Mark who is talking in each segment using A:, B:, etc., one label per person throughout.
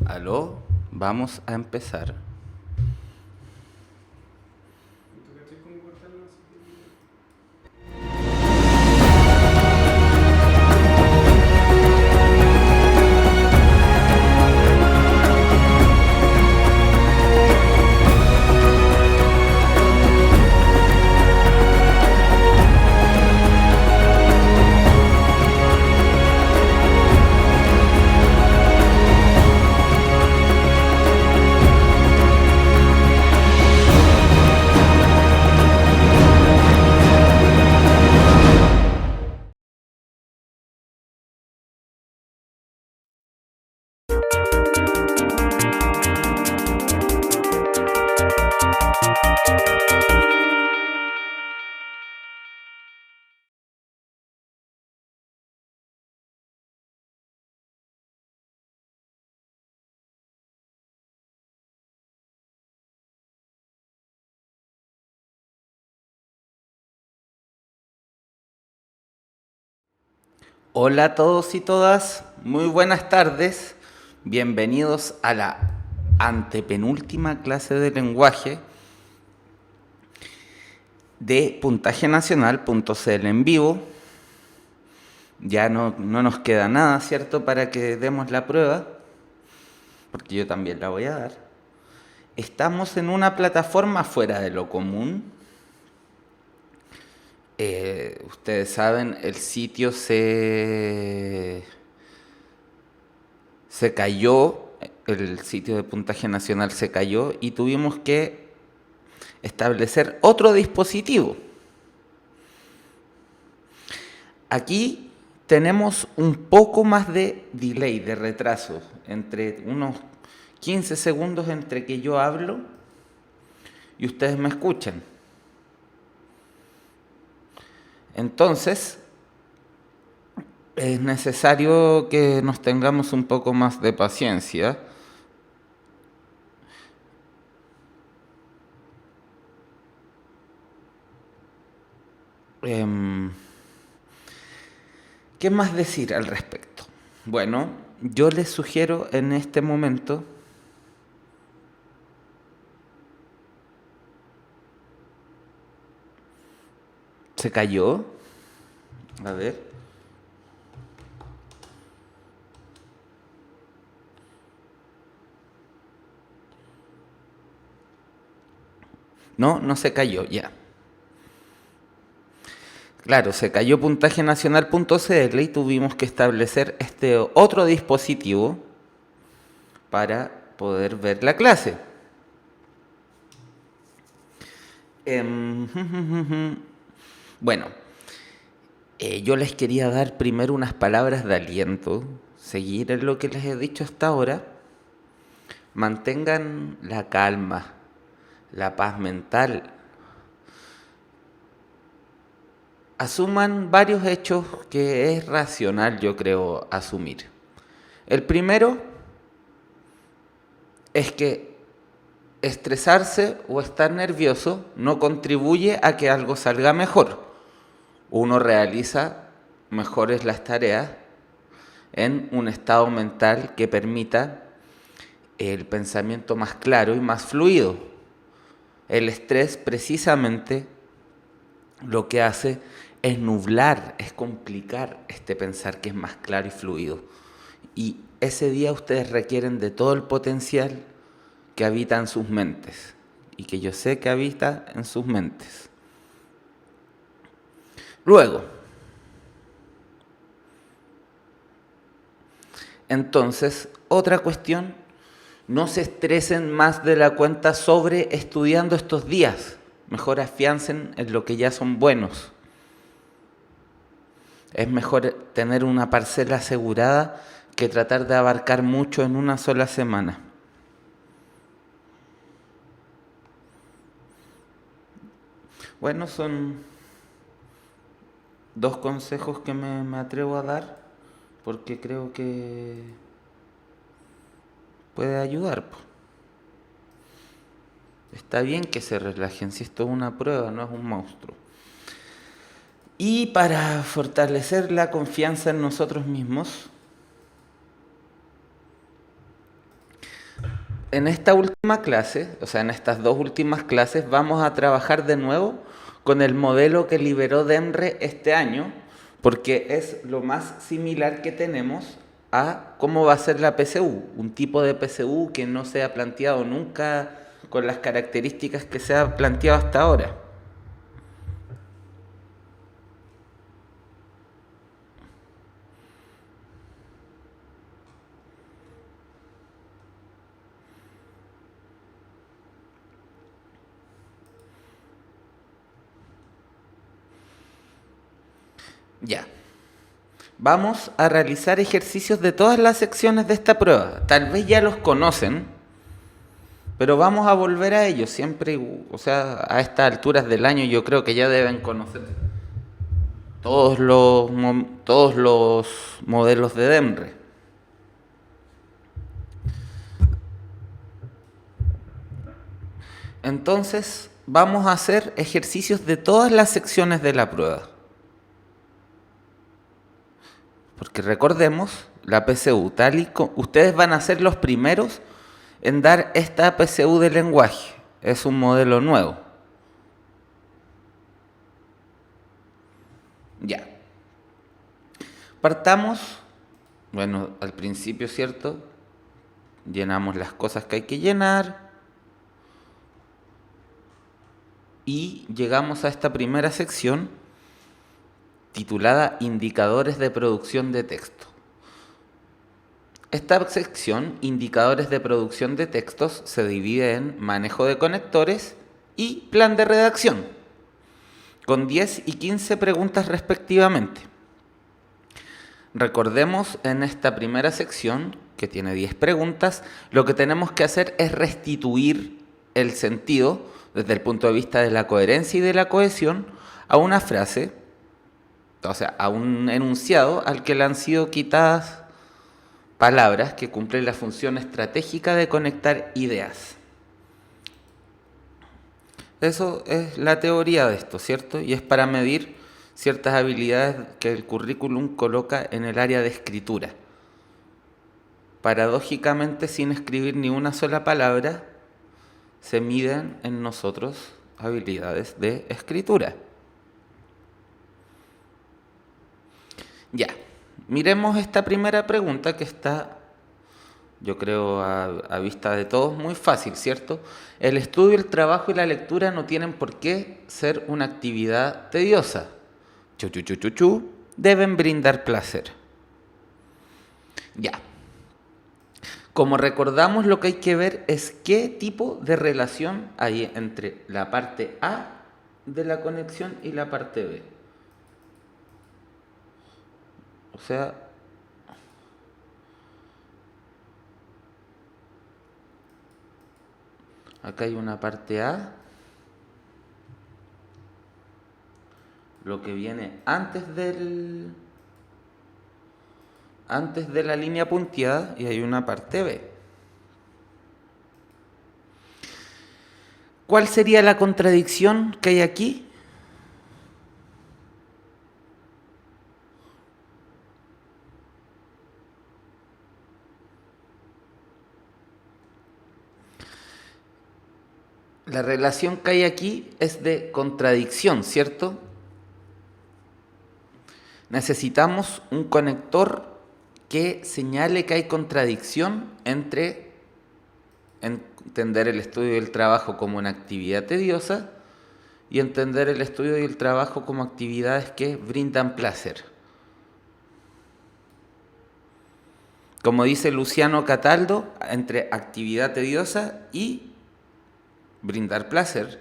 A: Aló, vamos a empezar. Hola a todos y todas, muy buenas tardes. Bienvenidos a la antepenúltima clase de lenguaje de puntajenacional.cl en vivo. Ya no nos queda nada, ¿cierto?, para que demos la prueba, porque yo también la voy a dar. Estamos en una plataforma fuera de lo común. Ustedes saben, el sitio se cayó, el sitio de puntaje nacional se cayó y tuvimos que establecer otro dispositivo. Aquí tenemos un poco más de delay, de retraso, entre unos 15 segundos entre que yo hablo y ustedes me escuchan. Entonces, es necesario que nos tengamos un poco más de paciencia. ¿Qué más decir al respecto? Bueno, yo les sugiero en este momento se cayó. A ver. No se cayó, ya. Claro, se cayó puntajenacional.cl y tuvimos que establecer este otro dispositivo para poder ver la clase. Bueno, yo les quería dar primero unas palabras de aliento, seguir en lo que les he dicho hasta ahora. Mantengan la calma, la paz mental. Asuman varios hechos que es racional, yo creo, asumir. El primero es que estresarse o estar nervioso no contribuye a que algo salga mejor. Uno realiza mejores las tareas en un estado mental que permita el pensamiento más claro y más fluido. El estrés precisamente lo que hace es nublar, es complicar este pensar que es más claro y fluido. Y ese día ustedes requieren de todo el potencial que habita en sus mentes y que yo sé que habita en sus mentes. Luego, entonces, otra cuestión, no se estresen más de la cuenta sobre estudiando estos días. Mejor afiancen en lo que ya son buenos. Es mejor tener una parcela asegurada que tratar de abarcar mucho en una sola semana. Bueno, son dos consejos que me atrevo a dar porque creo que puede ayudar. Está bien que se relajen, si esto es una prueba, no es un monstruo. Y para fortalecer la confianza en nosotros mismos, En esta última clase, o sea, en estas dos últimas clases, vamos a trabajar de nuevo con el modelo que liberó Demre este año, porque es lo más similar que tenemos a cómo va a ser la PSU, un tipo de PSU que no se ha planteado nunca con las características que se ha planteado hasta ahora. Ya. Vamos a realizar ejercicios de todas las secciones de esta prueba. Tal vez ya los conocen, pero vamos a volver a ellos siempre, o sea, a estas alturas del año yo creo que ya deben conocer todos los modelos de Demre. Entonces, vamos a hacer ejercicios de todas las secciones de la prueba. Porque recordemos, la PSU, tal y como ustedes van a ser los primeros en dar esta PSU de lenguaje. Es un modelo nuevo. Ya. Partamos, bueno, al principio, ¿cierto? Llenamos las cosas que hay que llenar. Y llegamos a esta primera sección titulada Indicadores de producción de texto. Esta sección, Indicadores de producción de textos, se divide en manejo de conectores y plan de redacción, con 10 y 15 preguntas respectivamente. Recordemos en esta primera sección, que tiene 10 preguntas, lo que tenemos que hacer es restituir el sentido, desde el punto de vista de la coherencia y de la cohesión, a una frase, o sea, a un enunciado al que le han sido quitadas palabras que cumplen la función estratégica de conectar ideas. Eso es la teoría de esto, ¿cierto? Y es para medir ciertas habilidades que el currículum coloca en el área de escritura. Paradójicamente, sin escribir ni una sola palabra, se miden en nosotros habilidades de escritura. Ya, miremos esta primera pregunta que está, yo creo, a vista de todos, muy fácil, ¿cierto? El estudio, el trabajo y la lectura no tienen por qué ser una actividad tediosa. Deben brindar placer. Ya. Como recordamos, lo que hay que ver es qué tipo de relación hay entre la parte A de la conexión y la parte B. O sea, acá hay una parte A, lo que viene antes de la línea punteada, y hay una parte B. ¿Cuál sería la contradicción que hay aquí? La relación que hay aquí es de contradicción, ¿cierto? Necesitamos un conector que señale que hay contradicción entre entender el estudio y el trabajo como una actividad tediosa y entender el estudio y el trabajo como actividades que brindan placer. Como dice Luciano Cataldo, entre actividad tediosa y brindar placer,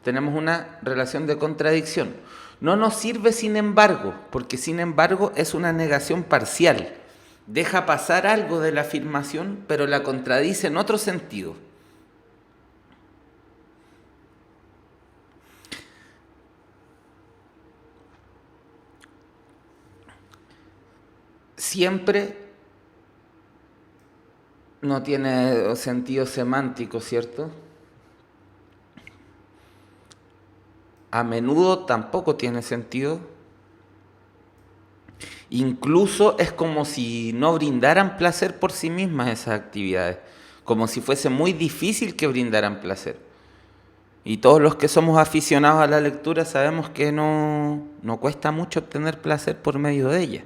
A: tenemos una relación de contradicción. No nos sirve sin embargo, porque sin embargo es una negación parcial. Deja pasar algo de la afirmación, pero la contradice en otro sentido. Siempre no tiene sentido semántico, ¿cierto? A menudo tampoco tiene sentido. Incluso es como si no brindaran placer por sí mismas esas actividades. como si fuese muy difícil que brindaran placer. Y todos los que somos aficionados a la lectura sabemos que no cuesta mucho obtener placer por medio de ella.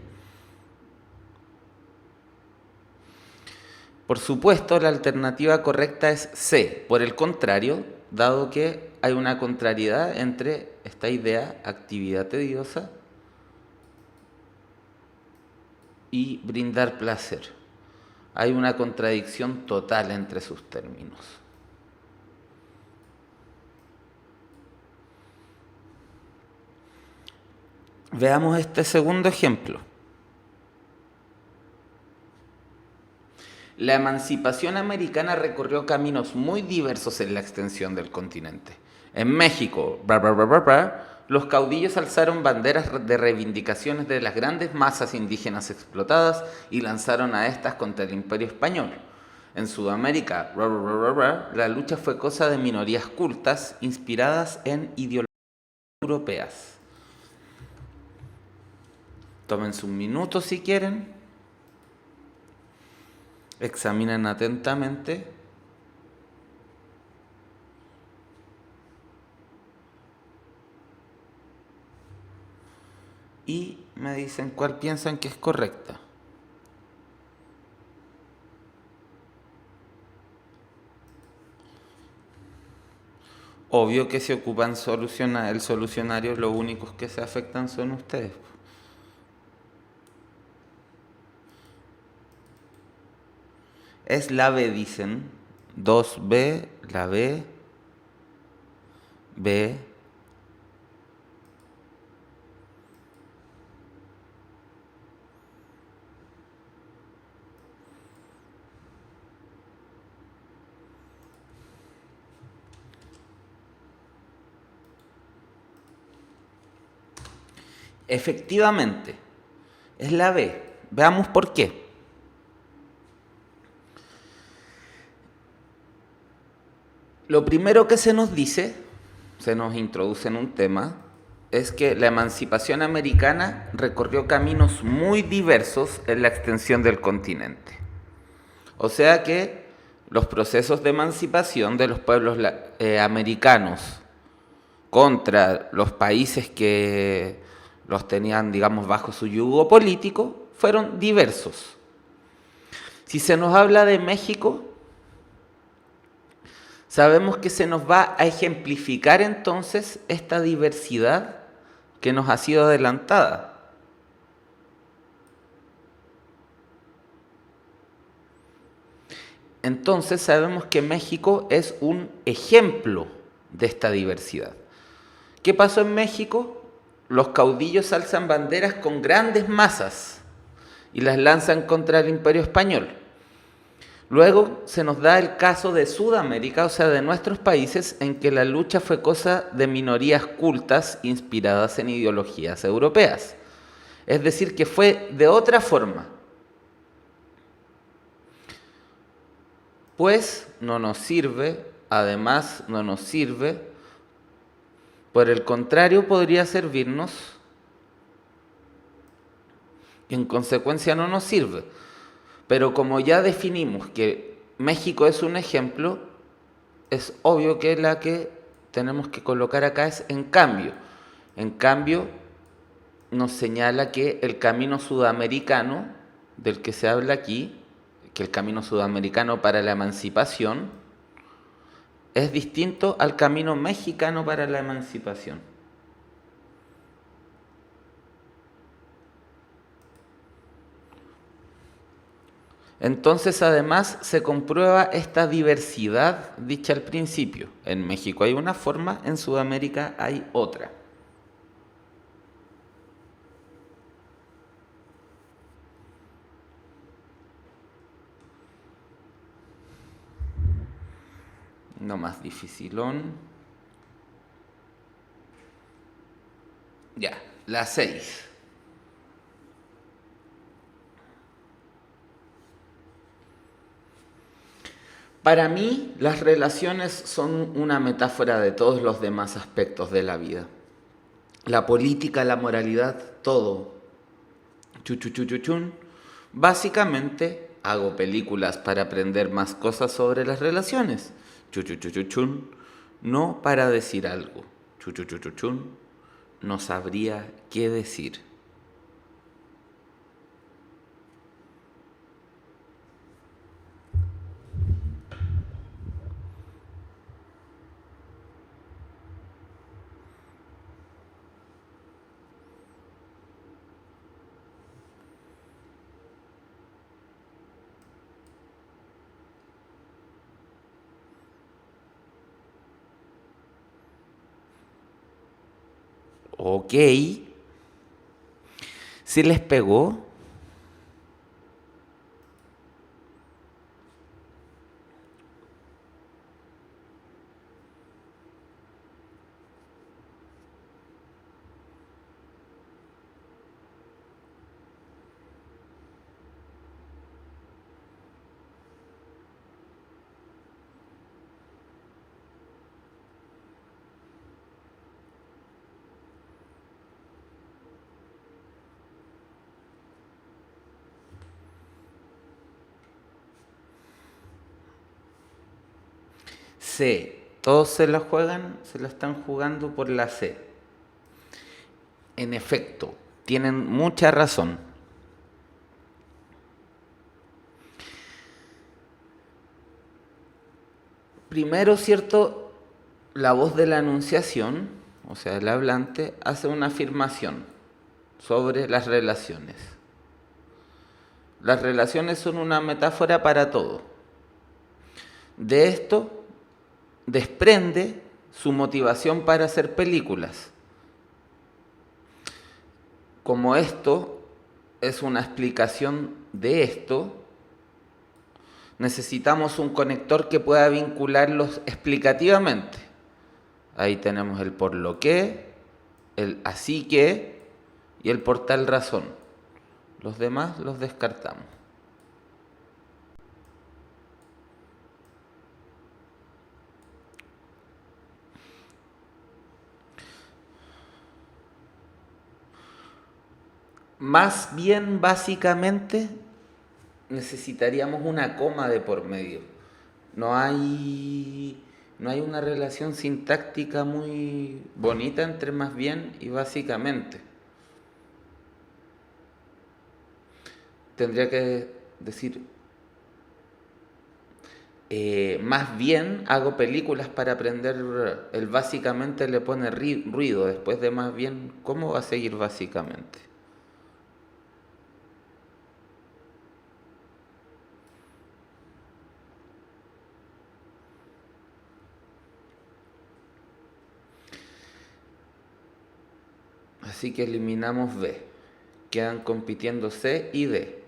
A: Por supuesto, la alternativa correcta es C. Por el contrario, dado que hay una contrariedad entre esta idea, actividad tediosa, y brindar placer. Hay una contradicción total entre sus términos. Veamos este segundo ejemplo. La emancipación americana recorrió caminos muy diversos en la extensión del continente. En México, los caudillos alzaron banderas de reivindicaciones de las grandes masas indígenas explotadas y lanzaron a estas contra el Imperio Español. En Sudamérica, la lucha fue cosa de minorías cultas inspiradas en ideologías europeas. Tómense un minuto si quieren. Examinen atentamente. Y me dicen cuál piensan que es correcta. Obvio que se ocupan el solucionario, los únicos que se afectan son ustedes. Es la B, dicen. 2B, la B, B. Efectivamente, es la B. Veamos por qué. Lo primero que se nos dice, se nos introduce en un tema, es que la emancipación americana recorrió caminos muy diversos en la extensión del continente. O sea que los procesos de emancipación de los pueblos americanos contra los países que los tenían, digamos, bajo su yugo político, fueron diversos. Si se nos habla de México, sabemos que se nos va a ejemplificar entonces esta diversidad que nos ha sido adelantada. Entonces sabemos que México es un ejemplo de esta diversidad. ¿Qué pasó en México? Los caudillos alzan banderas con grandes masas y las lanzan contra el Imperio Español. Luego se nos da el caso de Sudamérica, o sea, de nuestros países, en que la lucha fue cosa de minorías cultas inspiradas en ideologías europeas. Es decir, que fue de otra forma. Pues no nos sirve, además no nos sirve. Por el contrario, podría servirnos, y en consecuencia no nos sirve. Pero como ya definimos que México es un ejemplo, es obvio que la que tenemos que colocar acá es en cambio. En cambio, nos señala que el camino sudamericano, del que se habla aquí, que el camino sudamericano para la emancipación, es distinto al camino mexicano para la emancipación. Entonces, además, se comprueba esta diversidad dicha al principio. En México hay una forma, en Sudamérica hay otra. No más dificilón. Ya, la 6. Para mí, las relaciones son una metáfora de todos los demás aspectos de la vida. La política, la moralidad, todo. Chuchuchuchuchun. Básicamente, hago películas para aprender más cosas sobre las relaciones. Chuchuchuchuchun. No para decir algo. Chuchuchuchuchun. No sabría qué decir. Ok. ¿Sí les pegó? C. Todos se la juegan, se la están jugando por la C. En efecto, tienen mucha razón. Primero, cierto, la voz de la anunciación, o sea, el hablante, hace una afirmación sobre las relaciones. Las relaciones son una metáfora para todo. De esto desprende su motivación para hacer películas. Como esto es una explicación de esto, necesitamos un conector que pueda vincularlos explicativamente. Ahí tenemos el por lo que, el así que y el por tal razón. Los demás los descartamos. Más bien, básicamente, necesitaríamos una coma de por medio. No hay una relación sintáctica muy bonita entre más bien y básicamente. Tendría que decir, más bien hago películas para aprender. El básicamente le pone ruido después de más bien. ¿Cómo va a seguir básicamente? Así que eliminamos B. Quedan compitiendo C y D.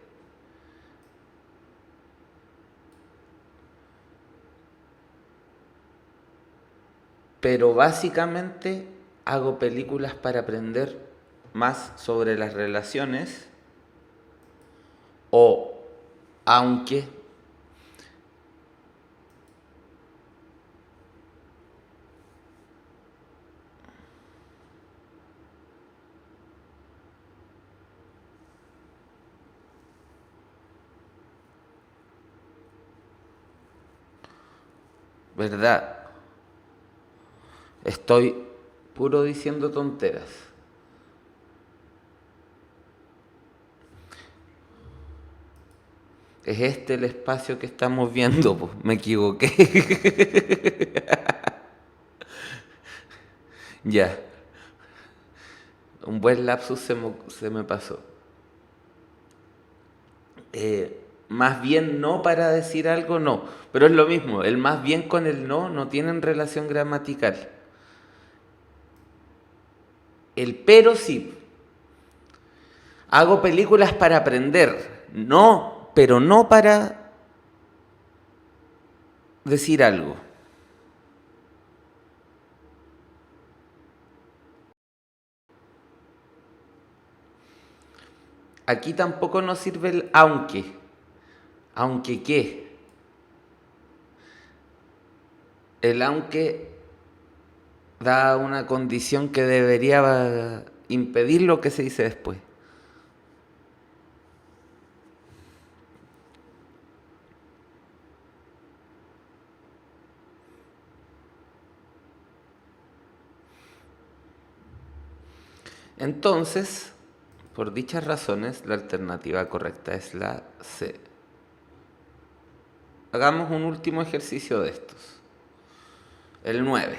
A: Pero básicamente hago películas para aprender más sobre las relaciones, o aunque, ¿verdad? Estoy puro diciendo tonteras. Es este el espacio que estamos viendo, pues me equivoqué. Ya, un buen lapsus se me pasó. Más bien no para decir algo, no. Pero es lo mismo, el más bien con el no tienen relación gramatical. El pero sí. Hago películas para aprender. No, pero no para decir algo. Aquí tampoco nos sirve el aunque. Aunque qué. El aunque da una condición que debería impedir lo que se dice después. Entonces, por dichas razones, la alternativa correcta es la C. Hagamos un último ejercicio de estos. El 9.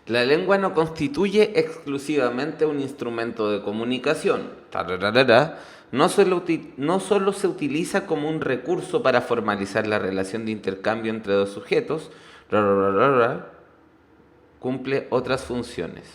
A: La lengua no constituye exclusivamente un instrumento de comunicación. No solo se utiliza como un recurso para formalizar la relación de intercambio entre dos sujetos, cumple otras funciones.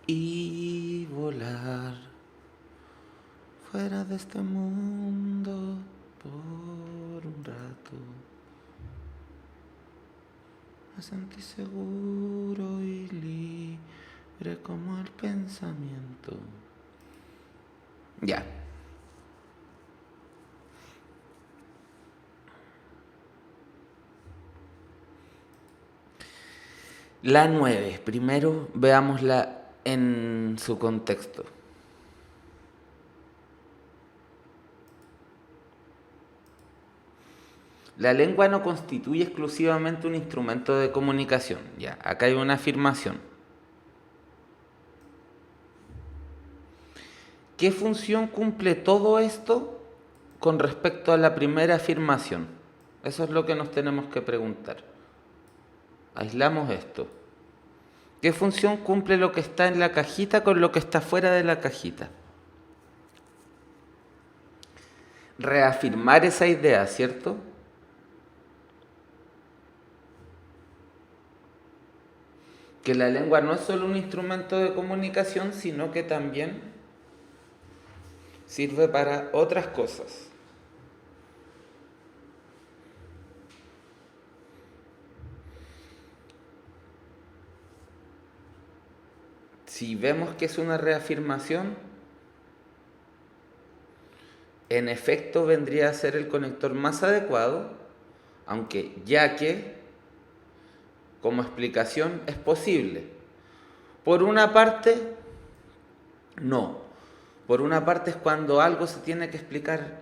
A: Y volar fuera de este mundo por un rato. Me sentí seguro y libre como el pensamiento. Ya. La 9. Primero veámosla en su contexto. La lengua no constituye exclusivamente un instrumento de comunicación. Ya, acá hay una afirmación. ¿Qué función cumple todo esto con respecto a la primera afirmación? Eso es lo que nos tenemos que preguntar. Aislamos esto. ¿Qué función cumple lo que está en la cajita con lo que está fuera de la cajita? Reafirmar esa idea, ¿cierto? Que la lengua no es solo un instrumento de comunicación, sino que también sirve para otras cosas. Si vemos que es una reafirmación, en efecto vendría a ser el conector más adecuado, aunque ya que, como explicación, es posible. Por una parte, no. Por una parte es cuando algo se tiene que explicar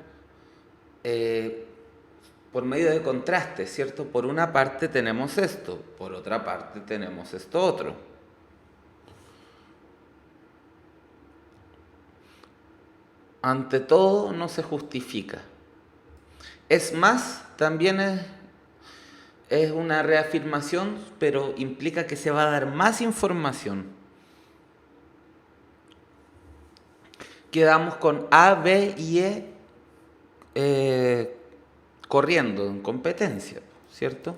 A: por medio de contraste, ¿cierto? Por una parte tenemos esto, por otra parte tenemos esto otro. Ante todo no se justifica. Es más, también es una reafirmación, pero implica que se va a dar más información. Quedamos con A, B y E corriendo en competencia, ¿cierto?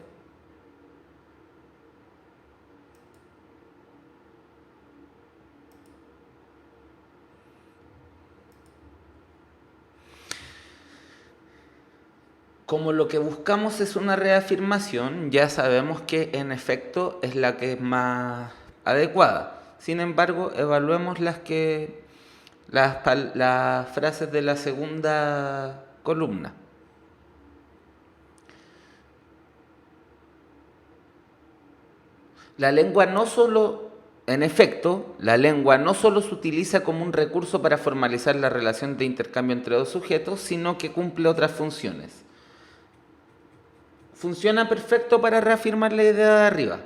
A: Como lo que buscamos es una reafirmación, ya sabemos que en efecto es la que es más adecuada. Sin embargo, evaluemos las frases de la segunda columna. La lengua no solo, en efecto, la lengua no solo se utiliza como un recurso para formalizar la relación de intercambio entre dos sujetos, sino que cumple otras funciones. Funciona perfecto para reafirmar la idea de arriba,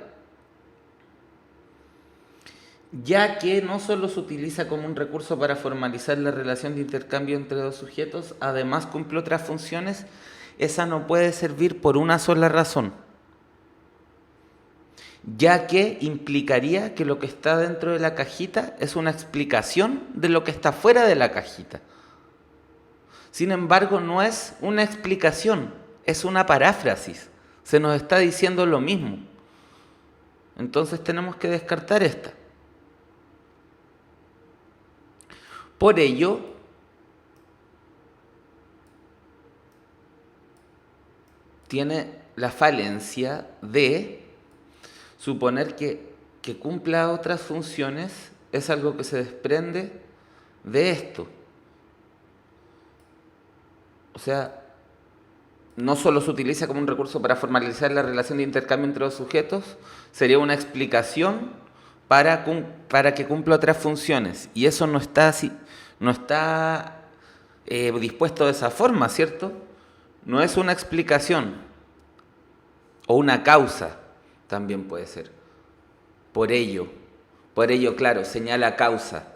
A: ya que no solo se utiliza como un recurso para formalizar la relación de intercambio entre dos sujetos, además cumple otras funciones. Esa no puede servir por una sola razón, ya que implicaría que lo que está dentro de la cajita es una explicación de lo que está fuera de la cajita. Sin embargo, no es una explicación, es una paráfrasis. Se nos está diciendo lo mismo. Entonces tenemos que descartar esta. Por ello, tiene la falencia de suponer que cumpla otras funciones, es algo que se desprende de esto. O sea, no solo se utiliza como un recurso para formalizar la relación de intercambio entre los sujetos, sería una explicación para que cumpla otras funciones. Y eso no está así, no está dispuesto de esa forma, ¿cierto? No es una explicación o una causa, también puede ser. Por ello, claro, señala causa.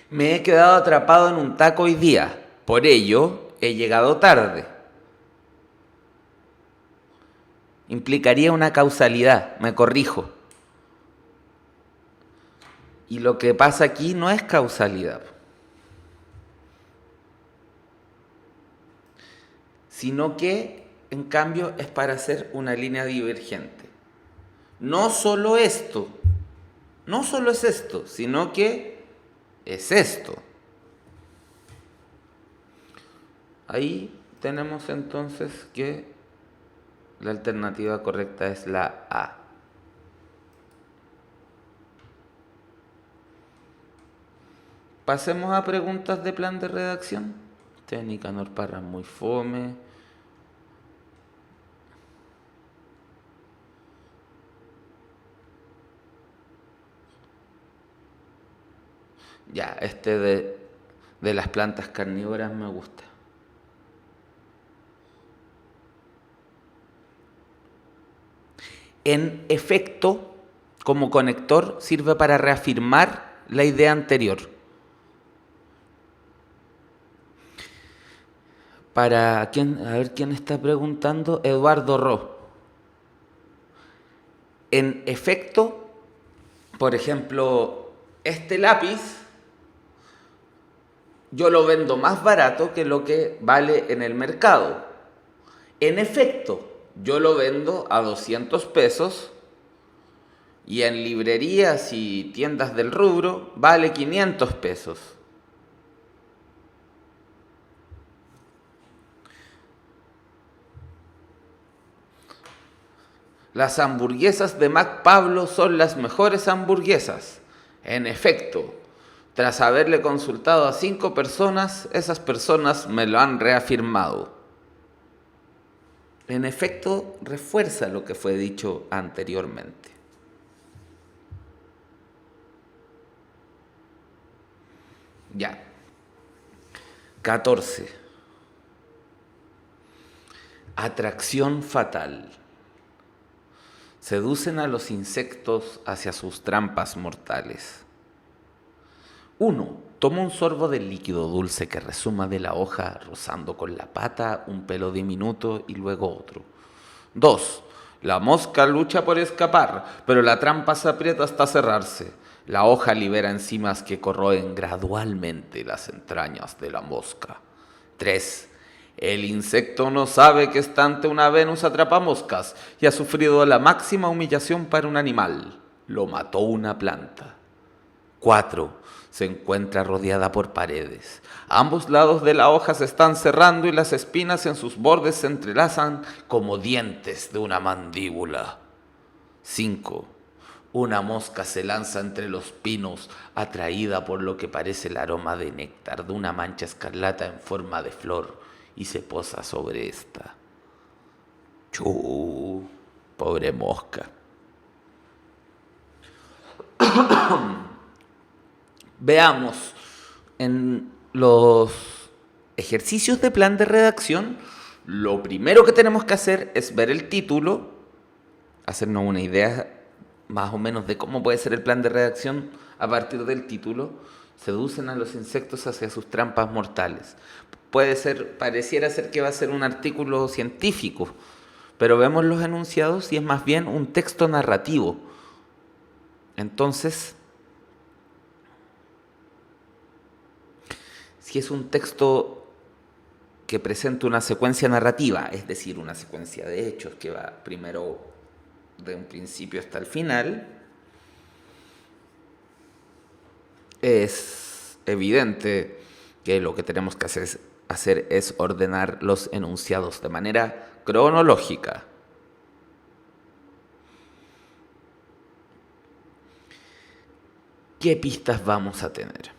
A: Me he quedado atrapado en un taco hoy día, por ello he llegado tarde. Implicaría una causalidad, me corrijo. Y lo que pasa aquí no es causalidad, sino que, en cambio, es para hacer una línea divergente. No solo esto, no solo es esto, sino que es esto. Ahí tenemos entonces que la alternativa correcta es la A. Pasemos a preguntas de plan de redacción. Técnica Norparra muy fome. Ya, este de las plantas carnívoras me gusta. En efecto, como conector, sirve para reafirmar la idea anterior. Para quién, a ver quién está preguntando, Eduardo Ro. En efecto, por ejemplo, este lápiz yo lo vendo más barato que lo que vale en el mercado. En efecto, yo lo vendo a 200 pesos y en librerías y tiendas del rubro vale 500 pesos. Las hamburguesas de Mac Pablo son las mejores hamburguesas. En efecto, tras haberle consultado a 5 personas, esas personas me lo han reafirmado. En efecto, refuerza lo que fue dicho anteriormente. Ya. 14. Atracción fatal. Seducen a los insectos hacia sus trampas mortales. 1. Toma un sorbo del líquido dulce que resuma de la hoja, rozando con la pata un pelo diminuto y luego otro. 2. La mosca lucha por escapar, pero la trampa se aprieta hasta cerrarse. La hoja libera enzimas que corroen gradualmente las entrañas de la mosca. 3. El insecto no sabe que está ante una Venus atrapamoscas y ha sufrido la máxima humillación para un animal. Lo mató una planta. 4. Se encuentra rodeada por paredes. Ambos lados de la hoja se están cerrando y las espinas en sus bordes se entrelazan como dientes de una mandíbula. 5. Una mosca se lanza entre los pinos, atraída por lo que parece el aroma de néctar de una mancha escarlata en forma de flor, y se posa sobre esta. ¡Chú! Pobre mosca. Veamos en los ejercicios de plan de redacción, lo primero que tenemos que hacer es ver el título, hacernos una idea más o menos de cómo puede ser el plan de redacción a partir del título. Seducen a los insectos hacia sus trampas mortales. Puede ser, pareciera ser que va a ser un artículo científico, pero vemos los enunciados y es más bien un texto narrativo. Entonces, si es un texto que presenta una secuencia narrativa, es decir, una secuencia de hechos que va primero de un principio hasta el final, es evidente que lo que tenemos que hacer es ordenar los enunciados de manera cronológica. ¿Qué pistas vamos a tener?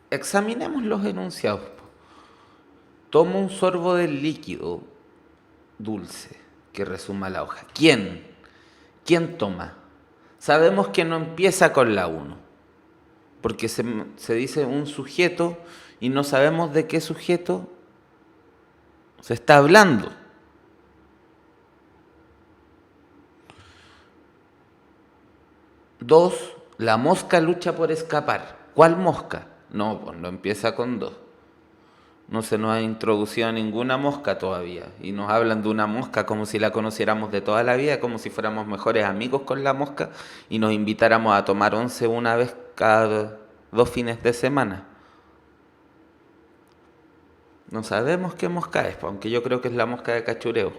A: examinemos los enunciados. Tomo un sorbo del líquido dulce que resuma la hoja. ¿Quién? ¿Quién toma? Sabemos que no empieza con la uno, porque se dice un sujeto y no sabemos de qué sujeto se está hablando. Dos, la mosca lucha por escapar. ¿Cuál mosca? No, pues no empieza con dos. No se nos ha introducido ninguna mosca todavía. Y nos hablan de una mosca como si la conociéramos de toda la vida, como si fuéramos mejores amigos con la mosca y nos invitáramos a tomar once una vez cada 2 fines de semana. No sabemos qué mosca es, aunque yo creo que es la mosca de cachureo.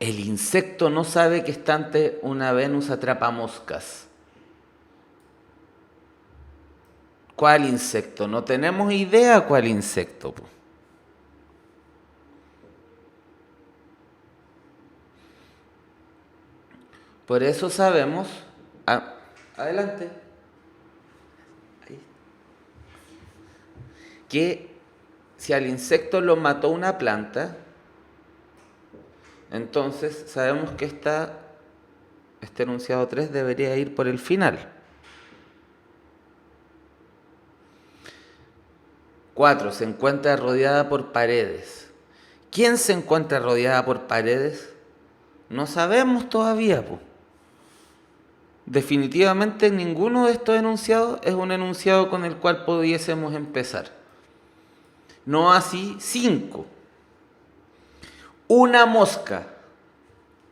A: El insecto no sabe que está ante una Venus atrapamoscas. ¿Cuál insecto? No tenemos idea cuál insecto. Por eso sabemos... adelante. Que si al insecto lo mató una planta, entonces sabemos que este enunciado 3 debería ir por el final. 4. Se encuentra rodeada por paredes. ¿Quién se encuentra rodeada por paredes? No sabemos todavía. Definitivamente ninguno de estos enunciados es un enunciado con el cual pudiésemos empezar. No así 5. Una mosca.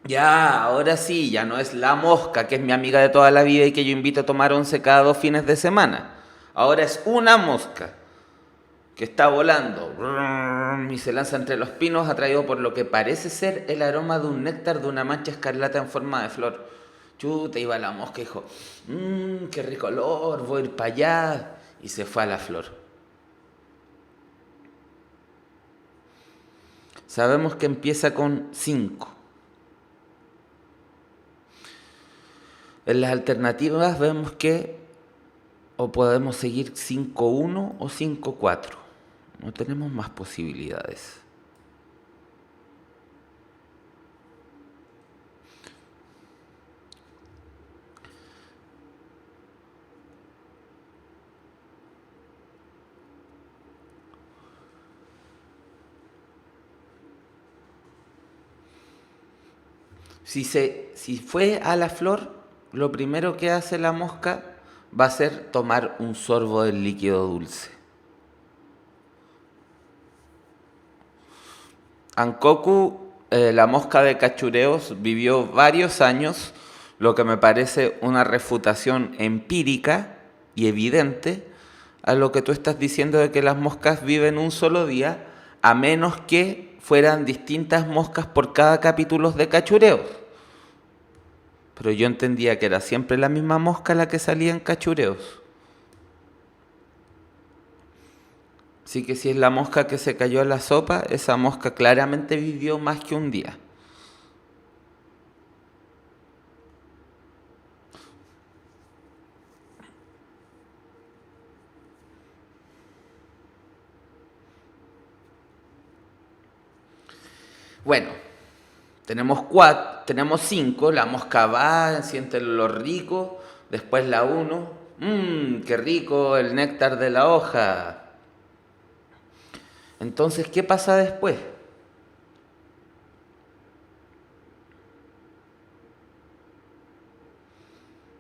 A: Ya, ahora sí, ya no es la mosca, que es mi amiga de toda la vida y que yo invito a tomar once cada 2 fines de semana. Ahora es una mosca que está volando y se lanza entre los pinos, atraído por lo que parece ser el aroma de un néctar de una mancha escarlata en forma de flor. Chuta, iba la mosca y dijo, qué rico olor, voy a ir para allá. Y se fue a la flor. Sabemos que empieza con 5. En las alternativas vemos que o podemos seguir 5-1 o 5-4. No tenemos más posibilidades. Si fue a la flor, lo primero que hace la mosca va a ser tomar un sorbo del líquido dulce. Ankoku, la mosca de cachureos, vivió varios años, lo que me parece una refutación empírica y evidente a lo que tú estás diciendo de que las moscas viven un solo día, a menos que fueran distintas moscas por cada capítulo de cachureos. Pero yo entendía que era siempre la misma mosca la que salía en cachureos. Así que si es la mosca que se cayó en la sopa, esa mosca claramente vivió más que un día. Bueno, tenemos 5, la mosca va, siente el olor rico, después la 1, qué rico el néctar de la hoja. Entonces, ¿qué pasa después?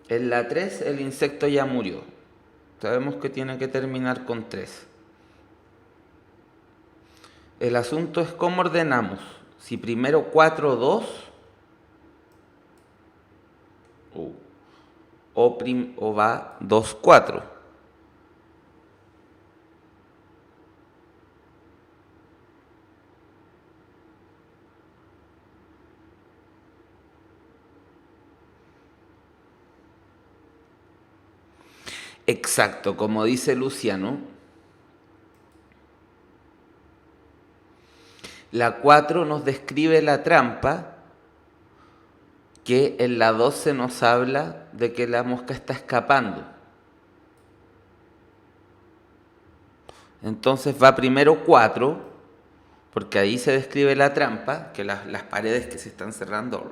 A: En la 3 el insecto ya murió. Sabemos que tiene que terminar con 3. El asunto es cómo ordenamos. Si primero 4-2 o va 2-4. Exacto, como dice Luciano, la 4 nos describe la trampa que en la 2 se nos habla de que la mosca está escapando. Entonces va primero 4, porque ahí se describe la trampa, que las paredes que se están cerrando.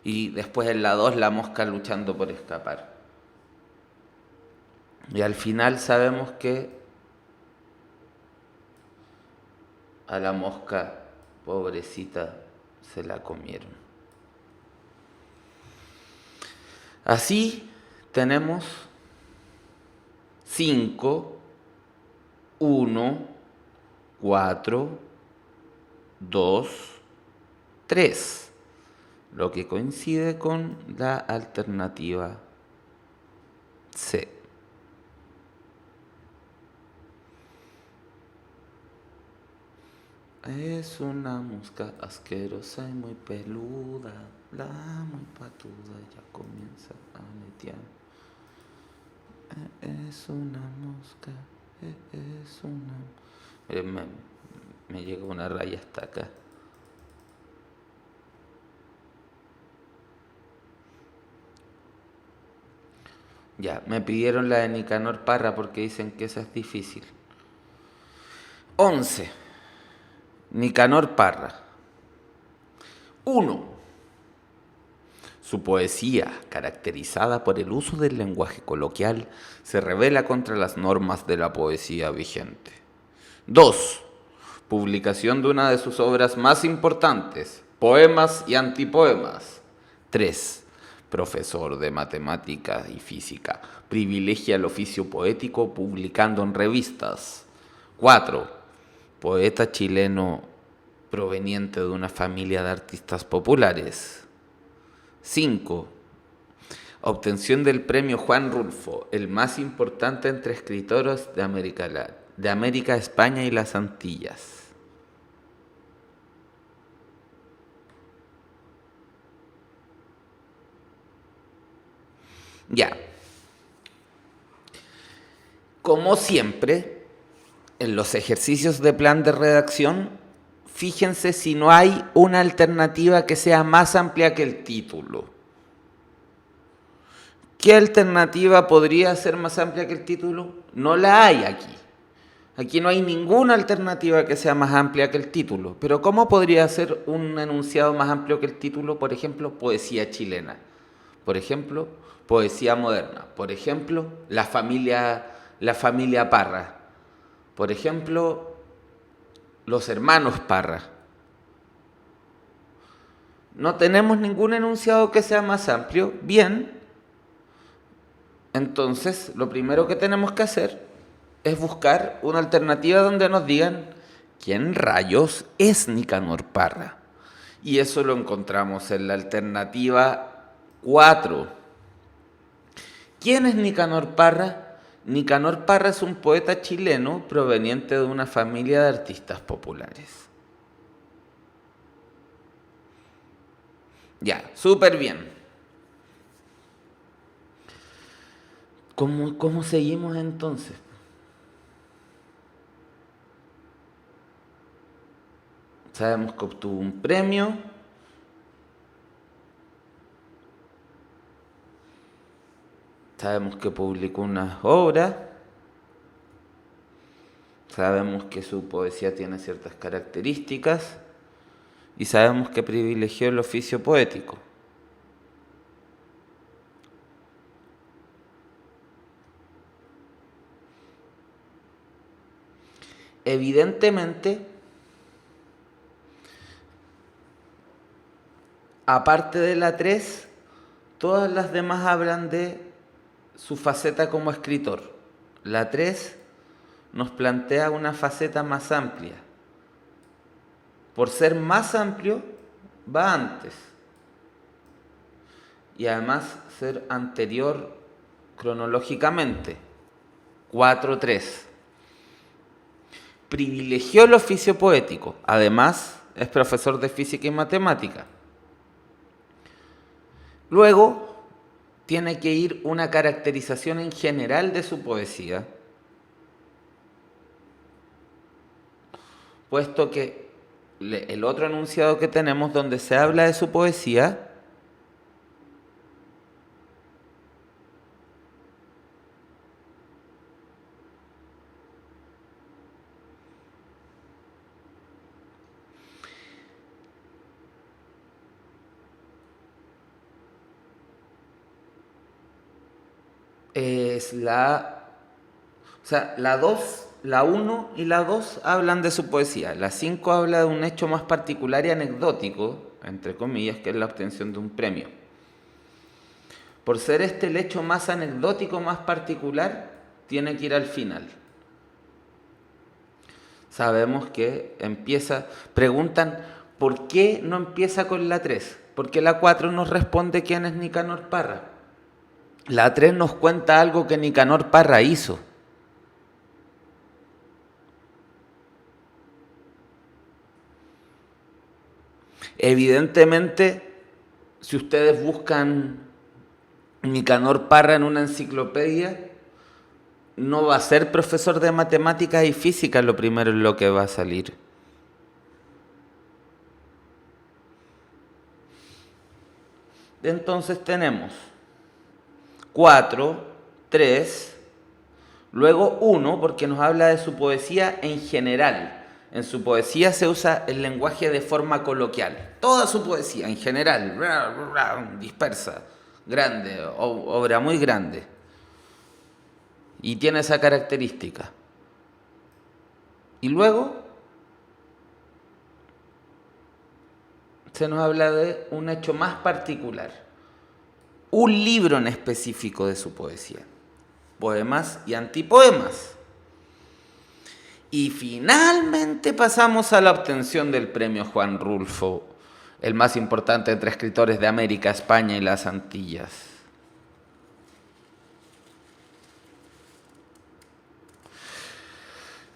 A: Y después en la 2 la mosca luchando por escapar. Y al final sabemos que a la mosca, pobrecita, se la comieron. Así tenemos 5, 1, 4, 2, 3, lo que coincide con la alternativa C. Es una mosca asquerosa y muy peluda, la muy patuda ya comienza a aletear. Es una mosca, es una... Me llega una raya hasta acá. Ya, me pidieron la de Nicanor Parra porque dicen que esa es difícil. 11. Nicanor Parra. 1. Su poesía, caracterizada por el uso del lenguaje coloquial, se rebela contra las normas de la poesía vigente. 2. Publicación de una de sus obras más importantes, Poemas y Antipoemas. 3. Profesor de matemática y física, privilegia el oficio poético publicando en revistas. 4. Poeta chileno proveniente de una familia de artistas populares. 5. Obtención del premio Juan Rulfo, el más importante entre escritores de América, España y las Antillas. Ya. Como siempre, en los ejercicios de plan de redacción, fíjense si no hay una alternativa que sea más amplia que el título. ¿Qué alternativa podría ser más amplia que el título? No la hay aquí. Aquí no hay ninguna alternativa que sea más amplia que el título. Pero ¿cómo podría ser un enunciado más amplio que el título? Por ejemplo, poesía chilena. Por ejemplo, poesía moderna. Por ejemplo, la familia Parra. Por ejemplo, los hermanos Parra. No tenemos ningún enunciado que sea más amplio. Bien. Entonces, lo primero que tenemos que hacer es buscar una alternativa donde nos digan quién rayos es Nicanor Parra. Y eso lo encontramos en la alternativa 4. ¿Quién es Nicanor Parra? Nicanor Parra es un poeta chileno proveniente de una familia de artistas populares. Ya, súper bien. ¿Cómo seguimos entonces? Sabemos que obtuvo un premio. Sabemos que publicó unas obras. Sabemos que su poesía tiene ciertas características. Y sabemos que privilegió el oficio poético. Evidentemente, aparte de la 3, todas las demás hablan de su faceta como escritor. La 3 nos plantea una faceta más amplia. Por ser más amplio, va antes. Y además ser anterior cronológicamente. 4-3. Privilegió el oficio poético. Además, es profesor de física y matemática. Luego, tiene que ir una caracterización en general de su poesía, puesto que el otro enunciado que tenemos donde se habla de su poesía es o sea, la 2, la uno y la 2 hablan de su poesía. La 5 habla de un hecho más particular y anecdótico, entre comillas, que es la obtención de un premio. Por ser este el hecho más anecdótico, más particular, tiene que ir al final. Sabemos que preguntan, ¿por qué no empieza con la 3? Porque la 4 nos responde quién es Nicanor Parra. La 3 nos cuenta algo que Nicanor Parra hizo. Evidentemente, si ustedes buscan Nicanor Parra en una enciclopedia, no va a ser profesor de matemáticas y física lo primero en lo que va a salir. Entonces tenemos 4, 3, luego 1, porque nos habla de su poesía en general. En su poesía se usa el lenguaje de forma coloquial. Toda su poesía en general, dispersa, grande, obra muy grande. Y tiene esa característica. Y luego se nos habla de un hecho más particular. Un libro en específico de su poesía. Poemas y antipoemas. Y finalmente pasamos a la obtención del premio Juan Rulfo, el más importante entre escritores de América, España y las Antillas.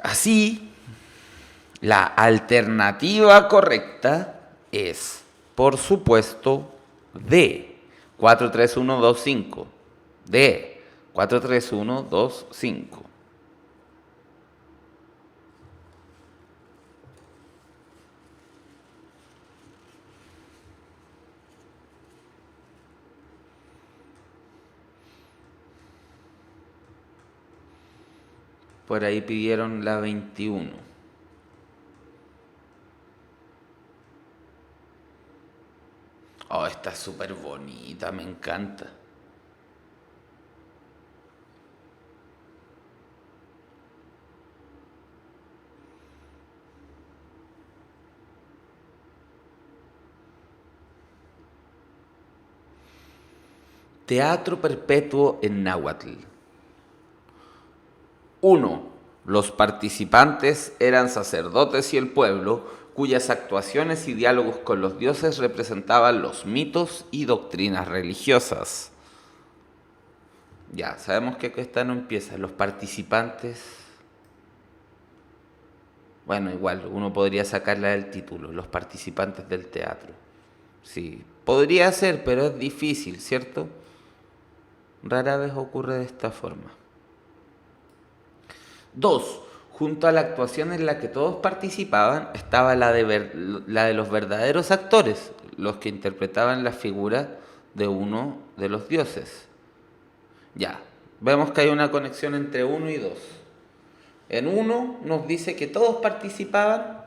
A: Así, la alternativa correcta es, por supuesto, D, 43125. D, 43125. Por ahí pidieron la 21. Oh, está súper bonita, me encanta. Teatro perpetuo en náhuatl. 1. Los participantes eran sacerdotes y el pueblo, cuyas actuaciones y diálogos con los dioses representaban los mitos y doctrinas religiosas. Ya, sabemos que esta no empieza. Los participantes... Bueno, igual, uno podría sacarla del título, los participantes del teatro. Sí, podría ser, pero es difícil, ¿cierto? Rara vez ocurre de esta forma. 2. Junto a la actuación en la que todos participaban estaba la de los verdaderos actores, los que interpretaban la figura de uno de los dioses. Ya, vemos que hay una conexión entre 1 y 2. En 1 nos dice que todos participaban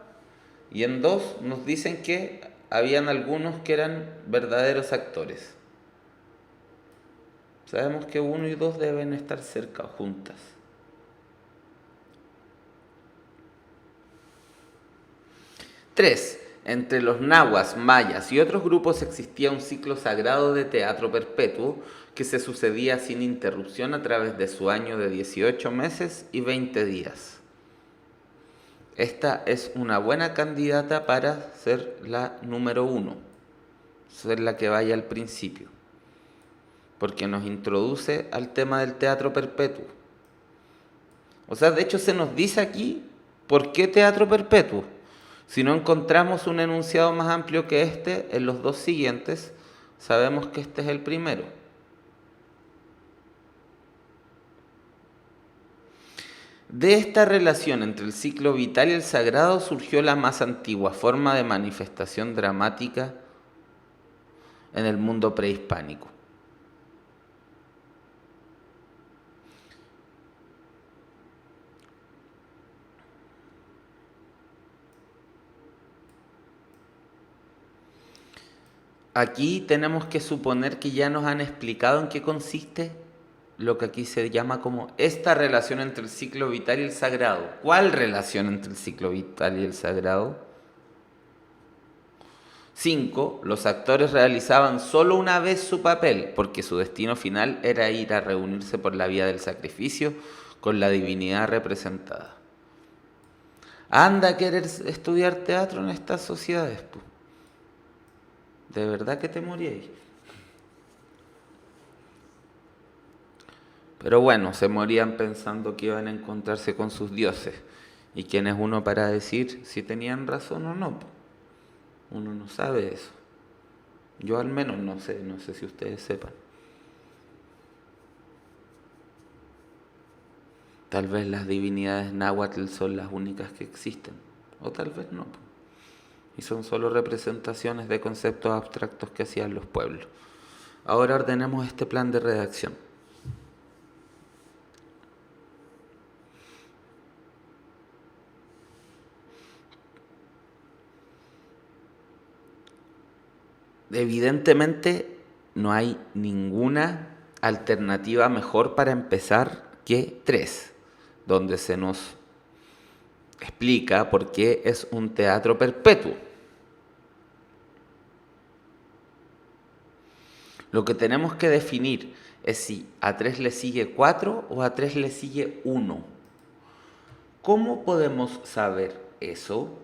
A: y en 2 nos dicen que habían algunos que eran verdaderos actores. Sabemos que 1 y 2 deben estar cerca, juntas. 3. Entre los nahuas, mayas y otros grupos existía un ciclo sagrado de teatro perpetuo que se sucedía sin interrupción a través de su año de 18 meses y 20 días. Esta es una buena candidata para ser la número 1, ser la que vaya al principio, porque nos introduce al tema del teatro perpetuo. O sea, de hecho se nos dice aquí, ¿por qué teatro perpetuo? Si no encontramos un enunciado más amplio que este en los dos siguientes, sabemos que este es el primero. De esta relación entre el ciclo vital y el sagrado surgió la más antigua forma de manifestación dramática en el mundo prehispánico. Aquí tenemos que suponer que ya nos han explicado en qué consiste lo que aquí se llama como esta relación entre el ciclo vital y el sagrado. ¿Cuál relación entre el ciclo vital y el sagrado? 5. Los actores realizaban solo una vez su papel, porque su destino final era ir a reunirse por la vía del sacrificio con la divinidad representada. Anda a querer estudiar teatro en estas sociedades, pues. ¿De verdad que te moríais? Pero bueno, se morían pensando que iban a encontrarse con sus dioses. ¿Y quién es uno para decir si tenían razón o no? Uno no sabe eso. Yo al menos no sé si ustedes sepan. Tal vez las divinidades náhuatl son las únicas que existen, o tal vez no. Y son solo representaciones de conceptos abstractos que hacían los pueblos. Ahora ordenemos este plan de redacción. Evidentemente no hay ninguna alternativa mejor para empezar que 3, donde se nos explica por qué es un teatro perpetuo. Lo que tenemos que definir es si a 3 le sigue 4 o a 3 le sigue 1. ¿Cómo podemos saber eso?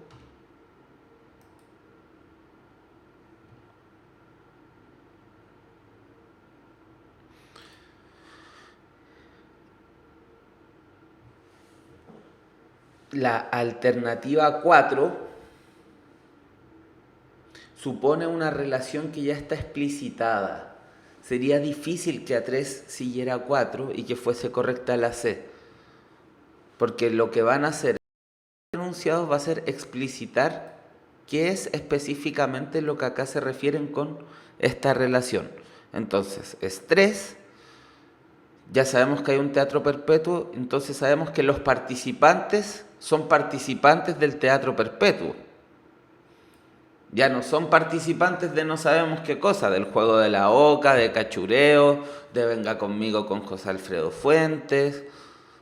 A: La alternativa 4 supone una relación que ya está explicitada. Sería difícil que a 3 siguiera a 4 y que fuese correcta la C, porque lo que van a hacer los enunciados va a ser explicitar qué es específicamente lo que acá se refieren con esta relación. Entonces, es 3, ya sabemos que hay un teatro perpetuo, entonces sabemos que los participantes son participantes del teatro perpetuo. Ya no son participantes de no sabemos qué cosa, del juego de la oca, de cachureo, de Venga conmigo con José Alfredo Fuentes,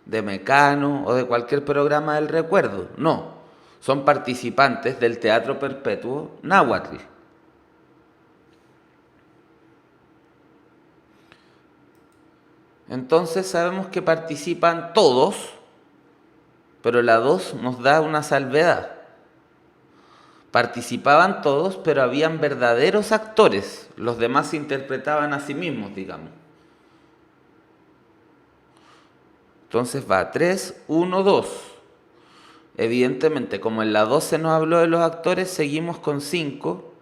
A: de Mecano o de cualquier programa del recuerdo. No, son participantes del teatro perpetuo náhuatl. Entonces sabemos que participan todos, pero la 2 nos da una salvedad. Participaban todos, pero habían verdaderos actores. Los demás se interpretaban a sí mismos, digamos. Entonces va 3, 1, 2. Evidentemente, como en la 2 se nos habló de los actores, seguimos con 5,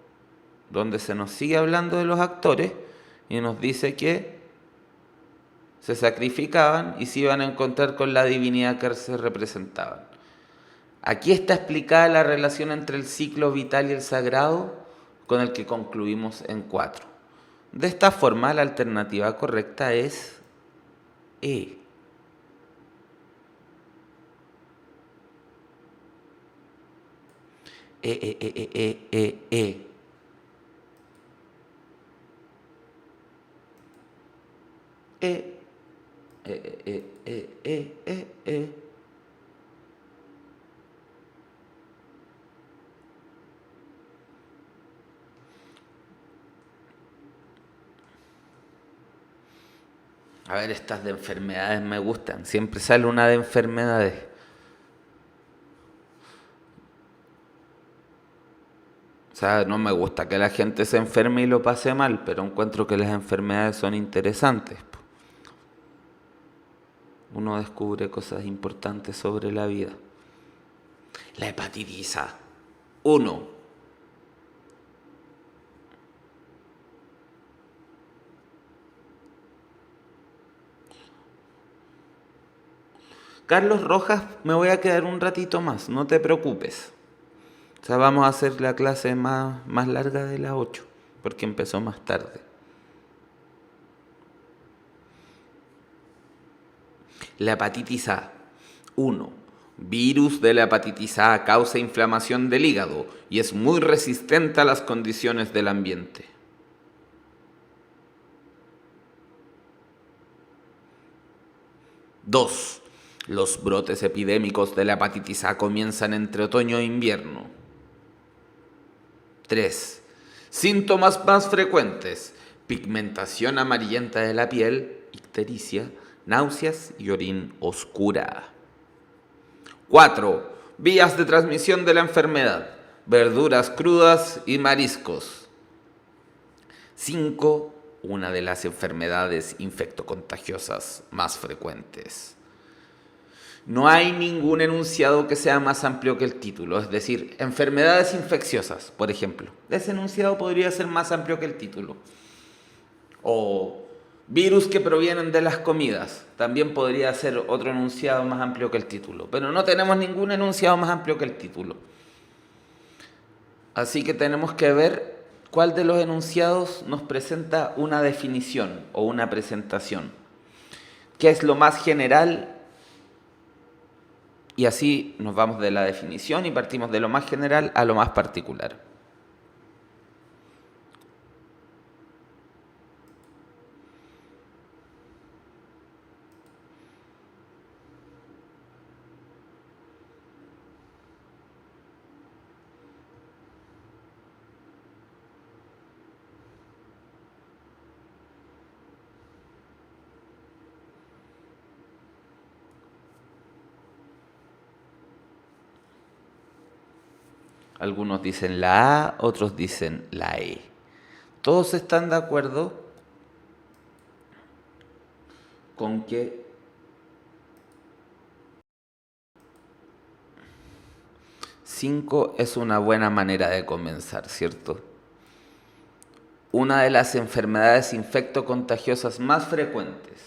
A: donde se nos sigue hablando de los actores y nos dice que se sacrificaban y se iban a encontrar con la divinidad que se representaban. Aquí está explicada la relación entre el ciclo vital y el sagrado con el que concluimos en 4. De esta forma, la alternativa correcta es E. E. A ver, estas de enfermedades me gustan. Siempre sale una de enfermedades. O sea, no me gusta que la gente se enferme y lo pase mal, pero encuentro que las enfermedades son interesantes. Uno descubre cosas importantes sobre la vida. La hepatitis A. 1. Carlos Rojas, me voy a quedar un ratito más, no te preocupes. O sea, vamos a hacer la clase más larga de las 8, porque empezó más tarde. La hepatitis A. 1. Virus de la hepatitis A causa inflamación del hígado y es muy resistente a las condiciones del ambiente. 2. Los brotes epidémicos de la hepatitis A comienzan entre otoño e invierno. 3. Síntomas más frecuentes: pigmentación amarillenta de la piel, ictericia, náuseas y orín oscura. 4. Vías de transmisión de la enfermedad: verduras crudas y mariscos. 5. Una de las enfermedades infectocontagiosas más frecuentes. No hay ningún enunciado que sea más amplio que el título, es decir, enfermedades infecciosas, por ejemplo. Ese enunciado podría ser más amplio que el título. O virus que provienen de las comidas, también podría ser otro enunciado más amplio que el título. Pero no tenemos ningún enunciado más amplio que el título. Así que tenemos que ver cuál de los enunciados nos presenta una definición o una presentación. ¿Qué es lo más general? Y así nos vamos de la definición y partimos de lo más general a lo más particular. Algunos dicen la A, otros dicen la E. Todos están de acuerdo con que cinco es una buena manera de comenzar, ¿cierto? Una de las enfermedades infectocontagiosas más frecuentes.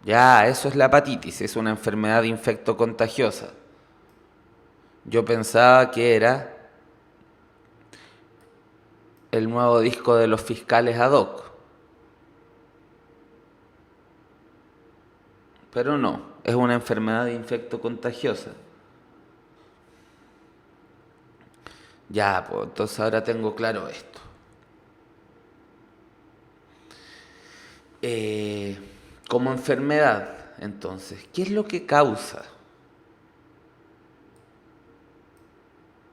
A: Ya, eso es la hepatitis, es una enfermedad infectocontagiosa. Yo pensaba que era el nuevo disco de los Fiscales ad hoc. Pero no, es una enfermedad infectocontagiosa. Ya, pues entonces ahora tengo claro esto. Como enfermedad, entonces, ¿qué es lo que causa?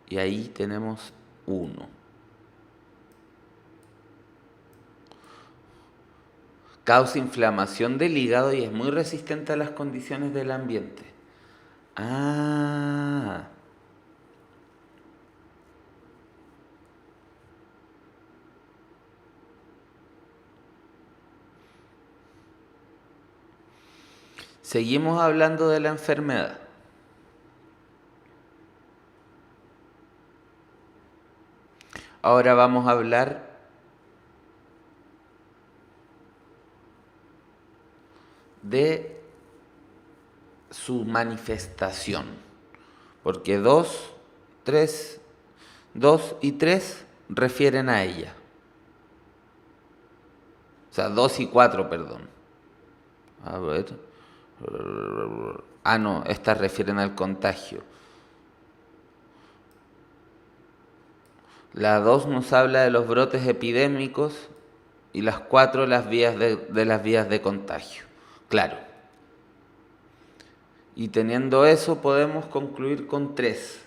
A: Y ahí tenemos uno. Causa inflamación del hígado y es muy resistente a las condiciones del ambiente. Ah. Seguimos hablando de la enfermedad. Ahora vamos a hablar de su manifestación. Porque 2 y 3 refieren a ella. O sea, 2 y 4, perdón. A ver. Ah, no, estas refieren al contagio. La 2 nos habla de los brotes epidémicos y las 4 las vías de las vías de contagio. Claro. Y teniendo eso podemos concluir con 3,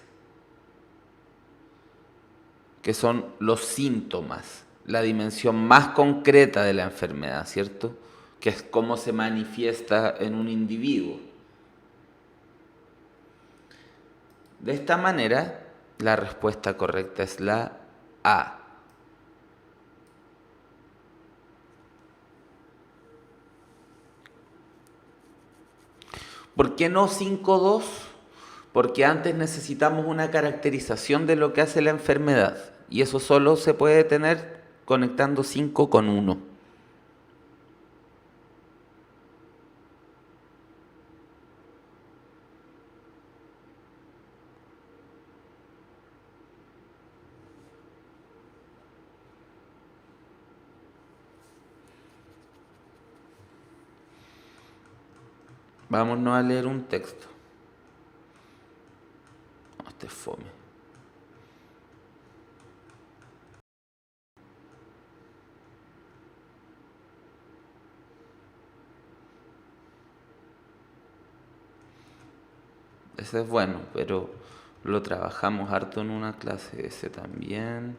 A: que son los síntomas, la dimensión más concreta de la enfermedad, ¿cierto? Que es cómo se manifiesta en un individuo. De esta manera, la respuesta correcta es la A. ¿Por qué no 5-2? Porque antes necesitamos una caracterización de lo que hace la enfermedad. Y eso solo se puede tener conectando 5 con 1. Vámonos a leer un texto. No, este es fome. Ese es bueno, pero lo trabajamos harto en una clase. Ese también.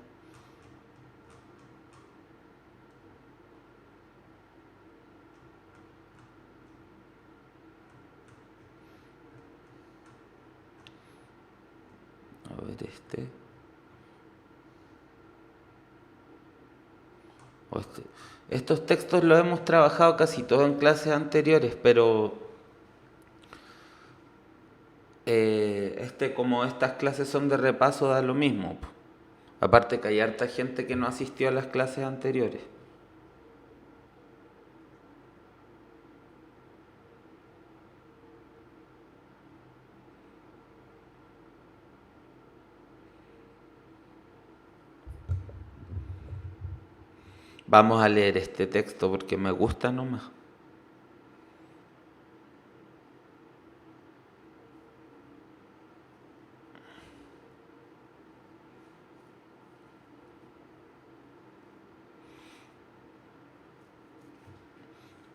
A: A ver este. Estos textos los hemos trabajado casi todos en clases anteriores, pero como estas clases son de repaso, da lo mismo. Aparte que hay harta gente que no asistió a las clases anteriores. Vamos a leer este texto porque me gusta nomás.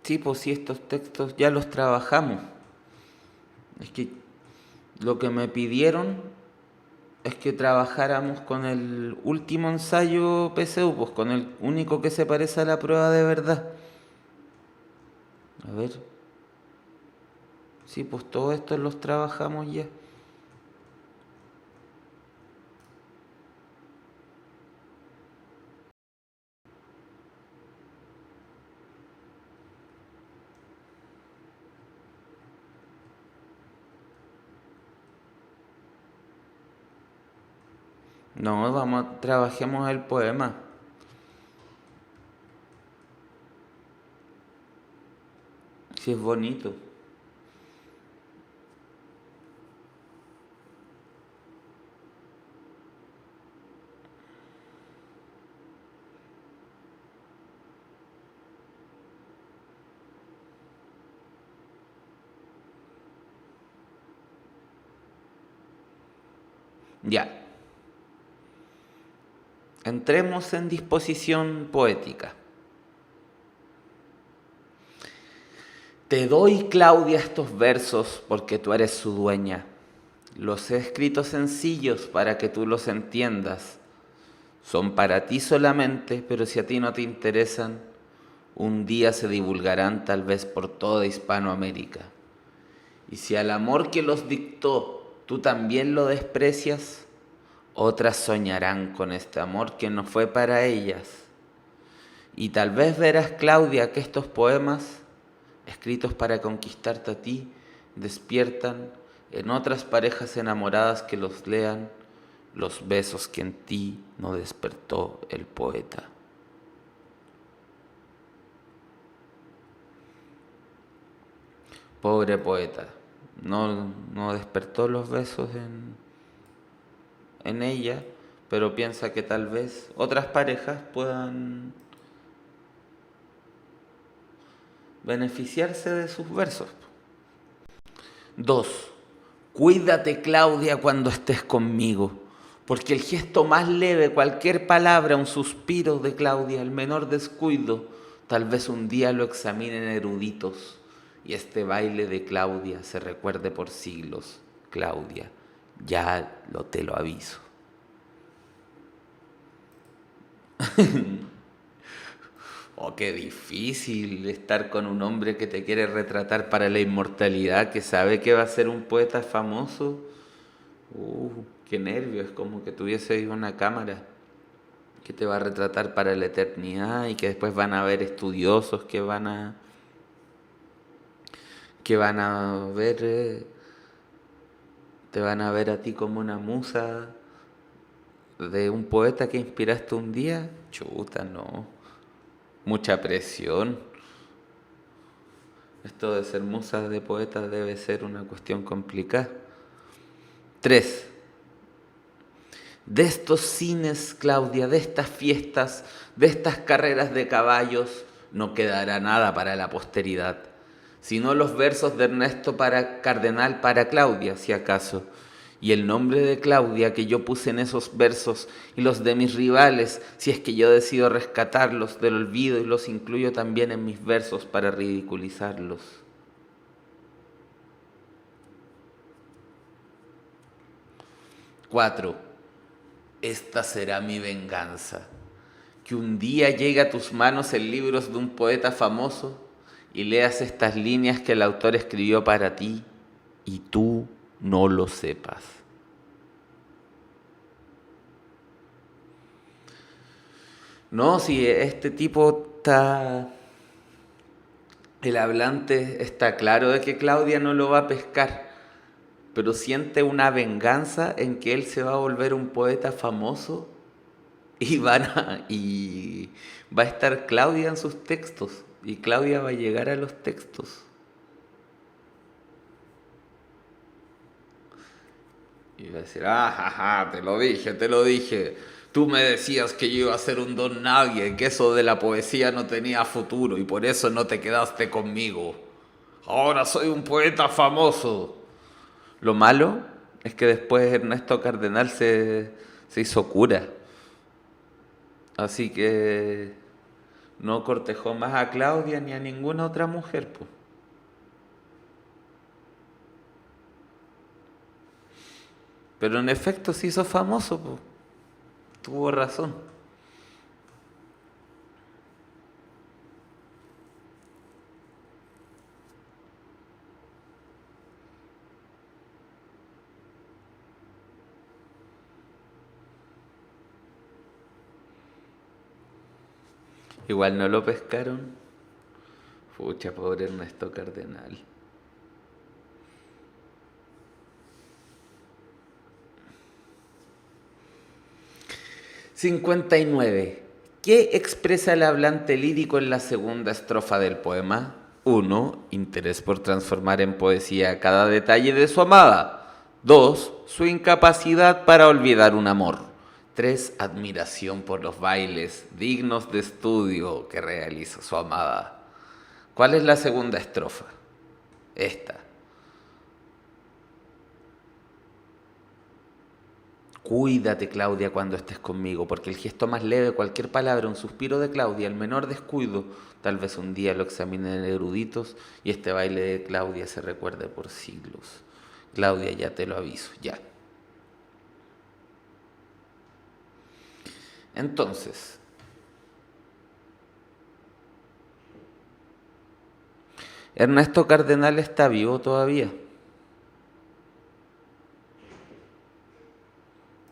A: Sí, pues sí, estos textos ya los trabajamos. Es que lo que me pidieron es que trabajáramos con el último ensayo PSU, pues con el único que se parece a la prueba de verdad. A ver. Sí, pues todos estos los trabajamos ya. No, vamos, trabajemos el poema. Sí, es bonito. Ya. Entremos en disposición poética. Te doy, Claudia, estos versos porque tú eres su dueña. Los he escrito sencillos para que tú los entiendas. Son para ti solamente, pero si a ti no te interesan, un día se divulgarán tal vez por toda Hispanoamérica. Y si al amor que los dictó tú también lo desprecias, otras soñarán con este amor que no fue para ellas. Y tal vez verás, Claudia, que estos poemas, escritos para conquistarte a ti, despiertan en otras parejas enamoradas que los lean los besos que en ti no despertó el poeta. Pobre poeta, no despertó los besos en ella, pero piensa que tal vez otras parejas puedan beneficiarse de sus versos. 2. Cuídate, Claudia, cuando estés conmigo, porque el gesto más leve, cualquier palabra, un suspiro de Claudia, el menor descuido, tal vez un día lo examinen eruditos y este baile de Claudia se recuerde por siglos. Claudia, ya te lo aviso. Oh, qué difícil estar con un hombre que te quiere retratar para la inmortalidad, que sabe que va a ser un poeta famoso. Qué nervio, es como que tuviese una cámara que te va a retratar para la eternidad y que después van a haber estudiosos que van a ver, te van a ver a ti como una musa de un poeta que inspiraste un día. Chuta, no. Mucha presión. Esto de ser musa de poeta debe ser una cuestión complicada. 3. De estos cines, Claudia, de estas fiestas, de estas carreras de caballos, no quedará nada para la posteridad. sino los versos de Ernesto Cardenal para Claudia, si acaso. Y el nombre de Claudia que yo puse en esos versos y los de mis rivales, si es que yo decido rescatarlos del olvido y los incluyo también en mis versos para ridiculizarlos. 4. Esta será mi venganza, que un día llegue a tus manos el libro de un poeta famoso y leas estas líneas que el autor escribió para ti y tú no lo sepas. No, si este tipo está... El hablante está claro de que Claudia no lo va a pescar, pero siente una venganza en que él se va a volver un poeta famoso y va a estar Claudia en sus textos y Claudia va a llegar a los textos. Y va a decir, te lo dije. Tú me decías que yo iba a ser un don nadie, que eso de la poesía no tenía futuro y por eso no te quedaste conmigo. Ahora soy un poeta famoso. Lo malo es que después Ernesto Cardenal se hizo cura. Así que no cortejó más a Claudia ni a ninguna otra mujer, pues. Pero en efecto se hizo famoso, pues. Tuvo razón. Igual no lo pescaron. Pucha, pobre Ernesto Cardenal. 59. ¿Qué expresa el hablante lírico en la segunda estrofa del poema? 1. Interés por transformar en poesía cada detalle de su amada. 2. Su incapacidad para olvidar un amor. 3. Admiración por los bailes dignos de estudio que realiza su amada. ¿Cuál es la segunda estrofa? Esta. Cuídate, Claudia, cuando estés conmigo, porque el gesto más leve, cualquier palabra, un suspiro de Claudia, el menor descuido, tal vez un día lo examinen eruditos y este baile de Claudia se recuerde por siglos. Claudia, ya te lo aviso, ya. Entonces, Ernesto Cardenal está vivo todavía.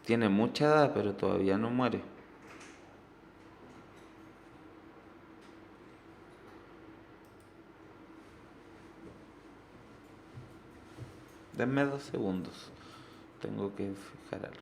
A: Tiene mucha edad, pero todavía no muere. Denme 2 segundos. Tengo que fijar algo.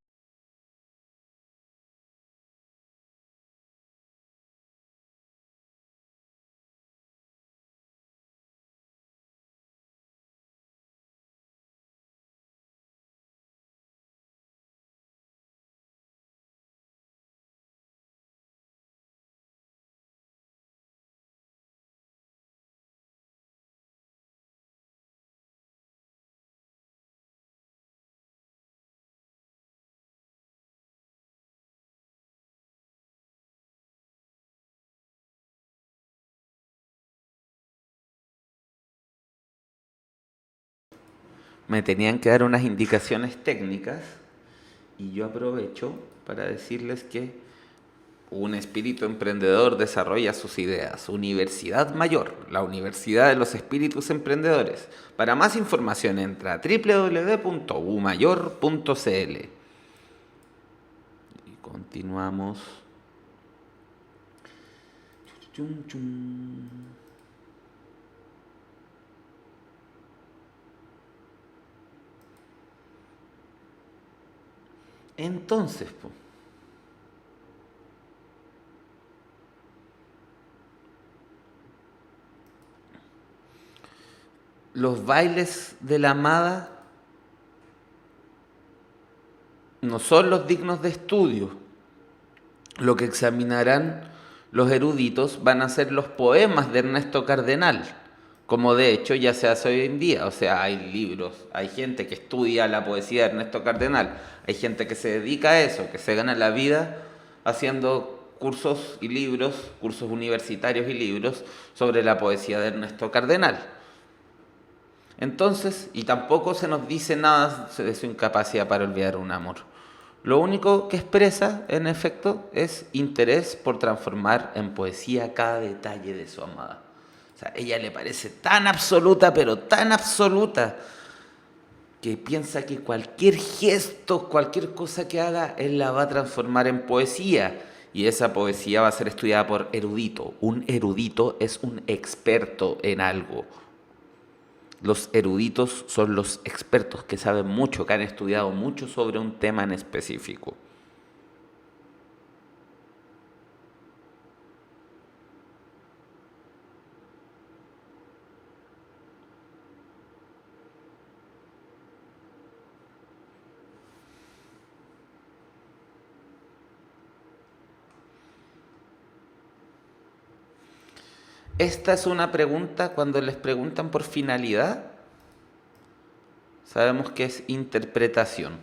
A: Me tenían que dar unas indicaciones técnicas y yo aprovecho para decirles que un espíritu emprendedor desarrolla sus ideas. Universidad Mayor, la Universidad de los Espíritus Emprendedores. Para más información entra a www.umayor.cl. Y continuamos. Chum, chum. Entonces, pues, los bailes de la amada no son los dignos de estudio. Lo que examinarán los eruditos van a ser los poemas de Ernesto Cardenal, como de hecho ya se hace hoy en día. O sea, hay libros, hay gente que estudia la poesía de Ernesto Cardenal, hay gente que se dedica a eso, que se gana la vida haciendo cursos y libros, cursos universitarios y libros sobre la poesía de Ernesto Cardenal. Entonces, y tampoco se nos dice nada de su incapacidad para olvidar un amor. Lo único que expresa, en efecto, es interés por transformar en poesía cada detalle de su amada. O sea, ella le parece tan absoluta, pero tan absoluta, que piensa que cualquier gesto, cualquier cosa que haga, él la va a transformar en poesía. Y esa poesía va a ser estudiada por erudito. Un erudito es un experto en algo. Los eruditos son los expertos que saben mucho, que han estudiado mucho sobre un tema en específico. Esta es una pregunta, cuando les preguntan por finalidad, sabemos que es interpretación.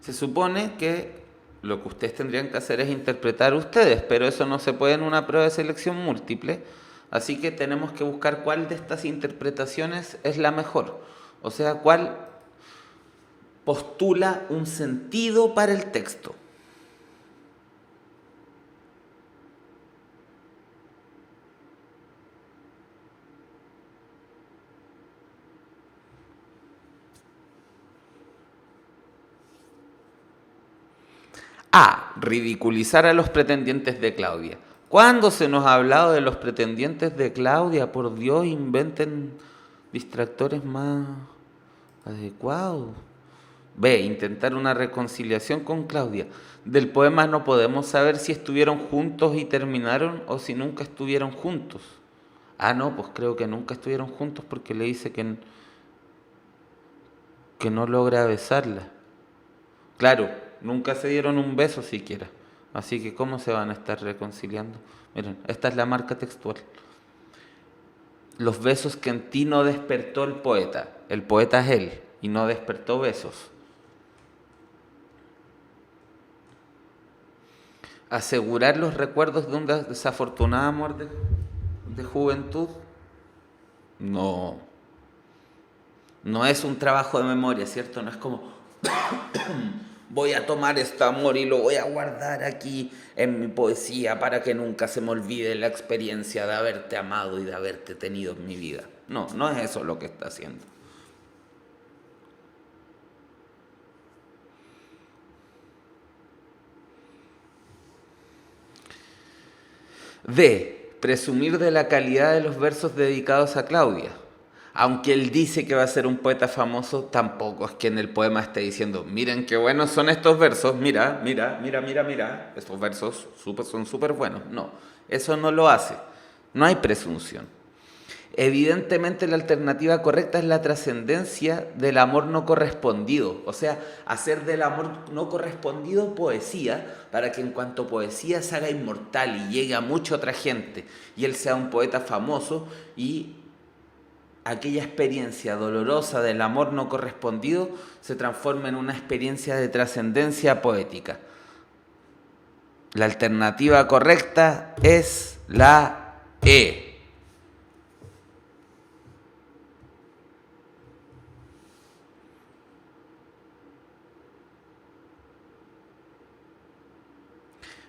A: Se supone que lo que ustedes tendrían que hacer es interpretar ustedes, pero eso no se puede en una prueba de selección múltiple, así que tenemos que buscar cuál de estas interpretaciones es la mejor, o sea, cuál postula un sentido para el texto. A. Ridiculizar a los pretendientes de Claudia. ¿Cuándo se nos ha hablado de los pretendientes de Claudia? Por Dios, inventen distractores más adecuados. B. Intentar una reconciliación con Claudia. Del poema no podemos saber si estuvieron juntos y terminaron o si nunca estuvieron juntos. Ah, no, pues creo que nunca estuvieron juntos porque le dice que no logra besarla. Claro, nunca se dieron un beso siquiera. Así que ¿cómo se van a estar reconciliando? Miren, esta es la marca textual. Los besos que en ti no despertó el poeta. El poeta es él y no despertó besos. Asegurar los recuerdos de un desafortunado amor de juventud. No, no es un trabajo de memoria, ¿cierto? No es como voy a tomar este amor y lo voy a guardar aquí en mi poesía para que nunca se me olvide la experiencia de haberte amado y de haberte tenido en mi vida. No, no es eso lo que está haciendo. D. Presumir de la calidad de los versos dedicados a Claudia. Aunque él dice que va a ser un poeta famoso, tampoco es que en el poema esté diciendo, miren qué buenos son estos versos, mira, mira, mira, mira, mira, estos versos son súper buenos. No, eso no lo hace. No hay presunción. Evidentemente la alternativa correcta es la trascendencia del amor no correspondido, o sea, hacer del amor no correspondido poesía para que en cuanto poesía se haga inmortal y llegue a mucha otra gente y él sea un poeta famoso y aquella experiencia dolorosa del amor no correspondido se transforma en una experiencia de trascendencia poética. La alternativa correcta es la E.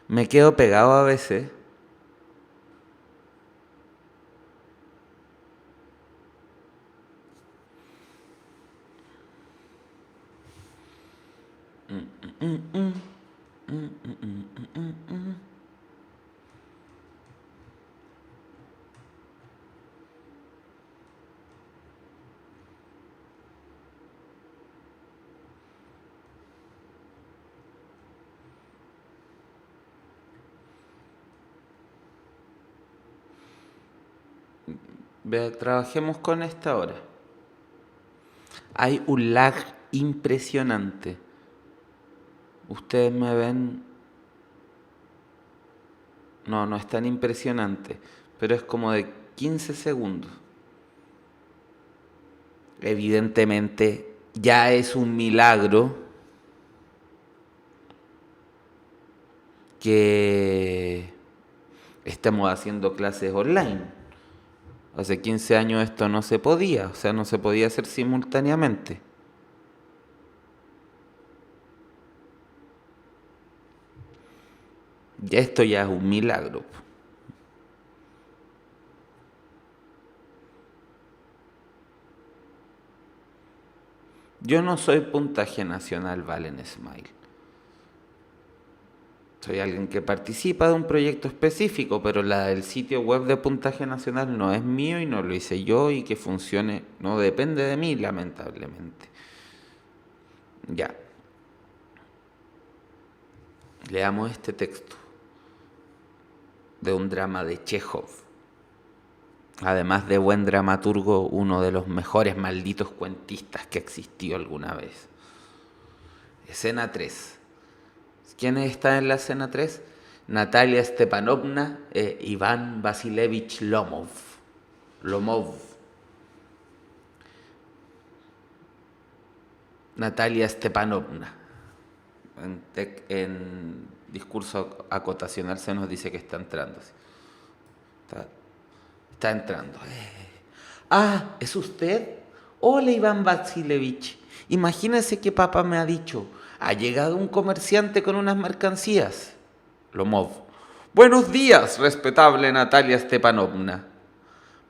A: Me quedo pegado a veces. Trabajemos con esta ahora. Hay un lag impresionante. Ustedes me ven No, no es tan impresionante, pero es como de 15 segundos. Evidentemente, ya es un milagro que estemos haciendo clases online. Hace 15 años esto no se podía, o sea, no se podía hacer simultáneamente. Ya esto ya es un milagro. Yo no soy puntaje nacional Valen Smile. Soy alguien que participa de un proyecto específico, pero el sitio web de puntaje nacional no es mío y no lo hice yo y que funcione no depende de mí, lamentablemente. Ya, leamos este texto de un drama de Chekhov. Además de buen dramaturgo, uno de los mejores malditos cuentistas que existió alguna vez. Escena 3. ¿Quién está en la escena 3? Natalia Stepanovna e Iván Vasilevich Lomov. Natalia Stepanovna. En discurso acotacional se nos dice que está entrando. Está entrando. Ah, ¿es usted? Hola, Iván Vasilevich. Imagínese que papá me ha dicho. Ha llegado un comerciante con unas mercancías. Lomov. Buenos días, respetable Natalia Stepanovna.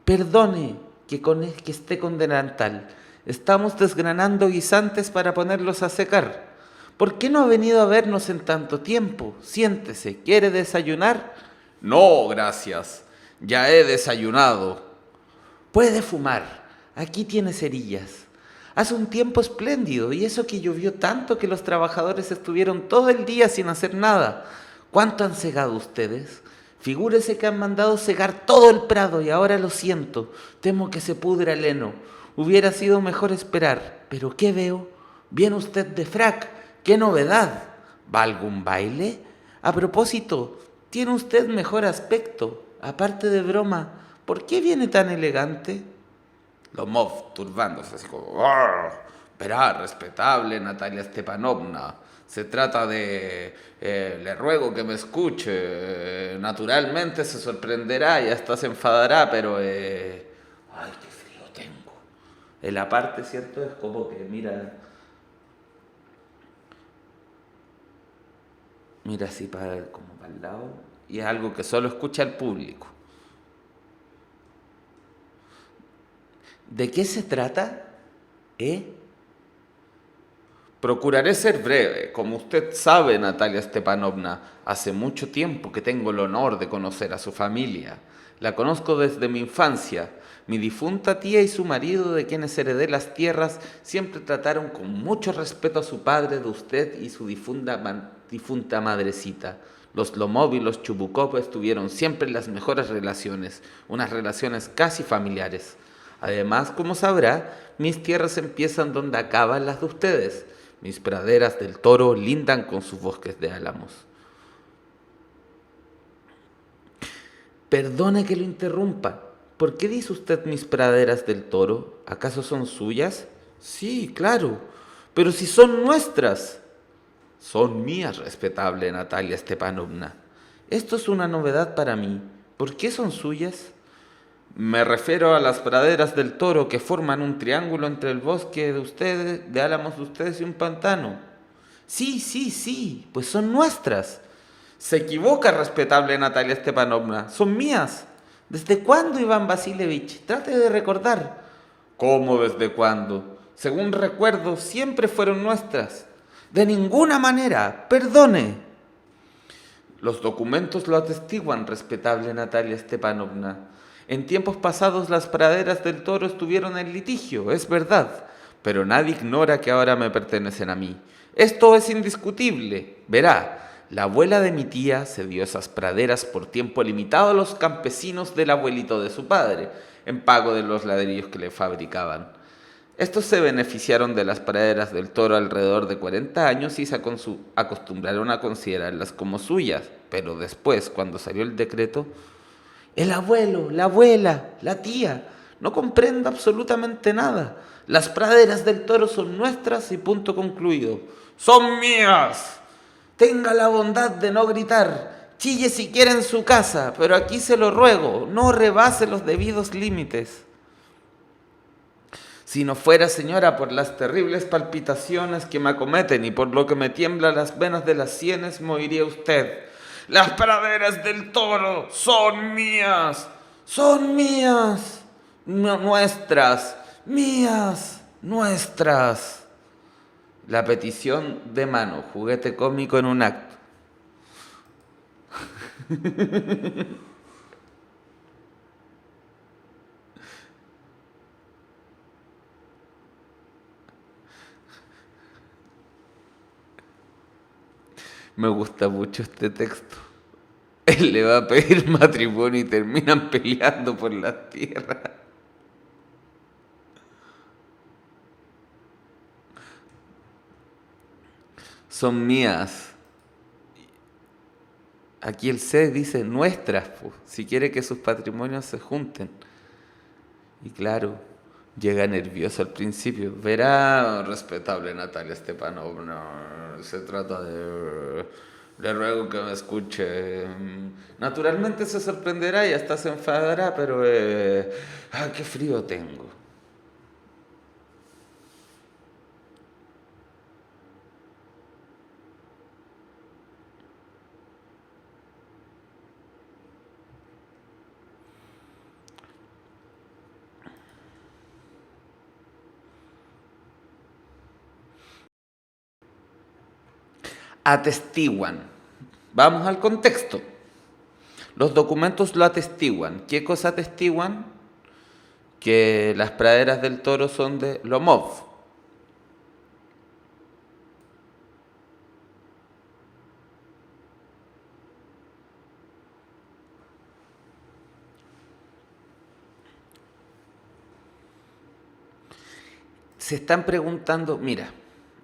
A: Perdone que esté con delantal. Estamos desgranando guisantes para ponerlos a secar. ¿Por qué no ha venido a vernos en tanto tiempo? Siéntese. ¿Quiere desayunar? No, gracias. Ya he desayunado. Puede fumar. Aquí tiene cerillas. Hace un tiempo espléndido y eso que llovió tanto que los trabajadores estuvieron todo el día sin hacer nada. ¿Cuánto han segado ustedes? Figúrese que han mandado segar todo el prado y ahora lo siento. Temo que se pudra el heno. Hubiera sido mejor esperar. ¿Pero qué veo? Viene usted de frac. ¡Qué novedad! ¿Va a algún baile? A propósito, tiene usted mejor aspecto. Aparte de broma, ¿por qué viene tan elegante? Lomov, turbándose, así como... Verá, respetable Natalia Stepanovna. Se trata de... le ruego que me escuche. Naturalmente se sorprenderá y hasta se enfadará, pero... ¡ay, qué frío tengo! En la parte, ¿cierto? Es como que mira así como para el lado. Y es algo que solo escucha el público. ¿De qué se trata? Procuraré ser breve. Como usted sabe, Natalia Stepanovna, hace mucho tiempo que tengo el honor de conocer a su familia. La conozco desde mi infancia. Mi difunta tía y su marido, de quienes heredé las tierras, siempre trataron con mucho respeto a su padre, de usted y su difunta madrecita. Los Lomov y los Chubukov tuvieron siempre las mejores relaciones, unas relaciones casi familiares. Además, como sabrá, mis tierras empiezan donde acaban las de ustedes. Mis praderas del Toro lindan con sus bosques de álamos. Perdone que lo interrumpa. ¿Por qué dice usted mis praderas del Toro? ¿Acaso son suyas? Sí, claro. Pero si son nuestras. Son mías, respetable Natalia Stepanovna. Esto es una novedad para mí. ¿Por qué son suyas? Me refiero a las praderas del Toro que forman un triángulo entre el bosque de ustedes, de álamos de ustedes y un pantano. Sí, pues son nuestras. Se equivoca, respetable Natalia Stepanovna. Son mías. ¿Desde cuándo, Iván Vasilevich? Trate de recordar. ¿Cómo desde cuándo? Según recuerdo, siempre fueron nuestras. De ninguna manera. Perdone. Los documentos lo atestiguan, respetable Natalia Stepanovna. En tiempos pasados las praderas del Toro estuvieron en litigio, es verdad, pero nadie ignora que ahora me pertenecen a mí. Esto es indiscutible. Verá, la abuela de mi tía cedió esas praderas por tiempo limitado a los campesinos del abuelito de su padre, en pago de los ladrillos que le fabricaban. Estos se beneficiaron de las praderas del Toro alrededor de 40 años y se acostumbraron a considerarlas como suyas, pero después, cuando salió el decreto, el abuelo, la abuela, la tía, no comprendo absolutamente nada. Las praderas del Toro son nuestras y punto concluido. ¡Son mías! Tenga la bondad de no gritar. Chille si quiere en su casa, pero aquí se lo ruego, no rebase los debidos límites. Si no fuera, señora, por las terribles palpitaciones que me acometen y por lo que me tiemblan las venas de las sienes, me oiría usted. Las praderas del Toro son mías, nuestras, mías, nuestras. La petición de mano, juguete cómico en un acto. Me gusta mucho este texto. Él le va a pedir matrimonio y terminan peleando por las tierras. Son mías. Aquí el C dice nuestras, pues, si quiere que sus patrimonios se junten. Y claro, llega nervioso al principio. Verá, respetable Natalia Stepanovna, se trata de... Le ruego que me escuche. Naturalmente se sorprenderá y hasta se enfadará, pero... qué frío tengo! Atestiguan. Vamos al contexto. Los documentos lo atestiguan. ¿Qué cosa atestiguan? Que las praderas del Toro son de Lomov. Se están preguntando, mira,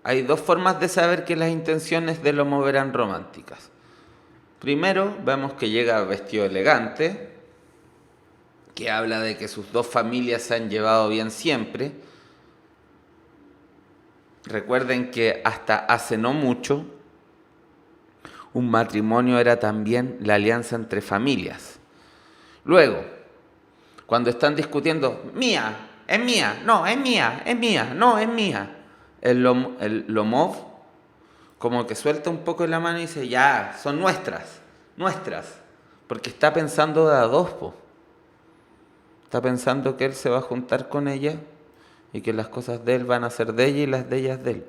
A: hay dos formas de saber que las intenciones de Lomov eran románticas. Primero, vemos que llega vestido elegante, que habla de que sus dos familias se han llevado bien siempre. Recuerden que hasta hace no mucho, un matrimonio era también la alianza entre familias. Luego, cuando están discutiendo, mía, es mía, no, es mía, es mía, no, es mía, el Lomov como que suelta un poco la mano y dice, ya, son nuestras, nuestras, porque está pensando de a dos, po. Está pensando que él se va a juntar con ella y que las cosas de él van a ser de ella y las de ellas de él.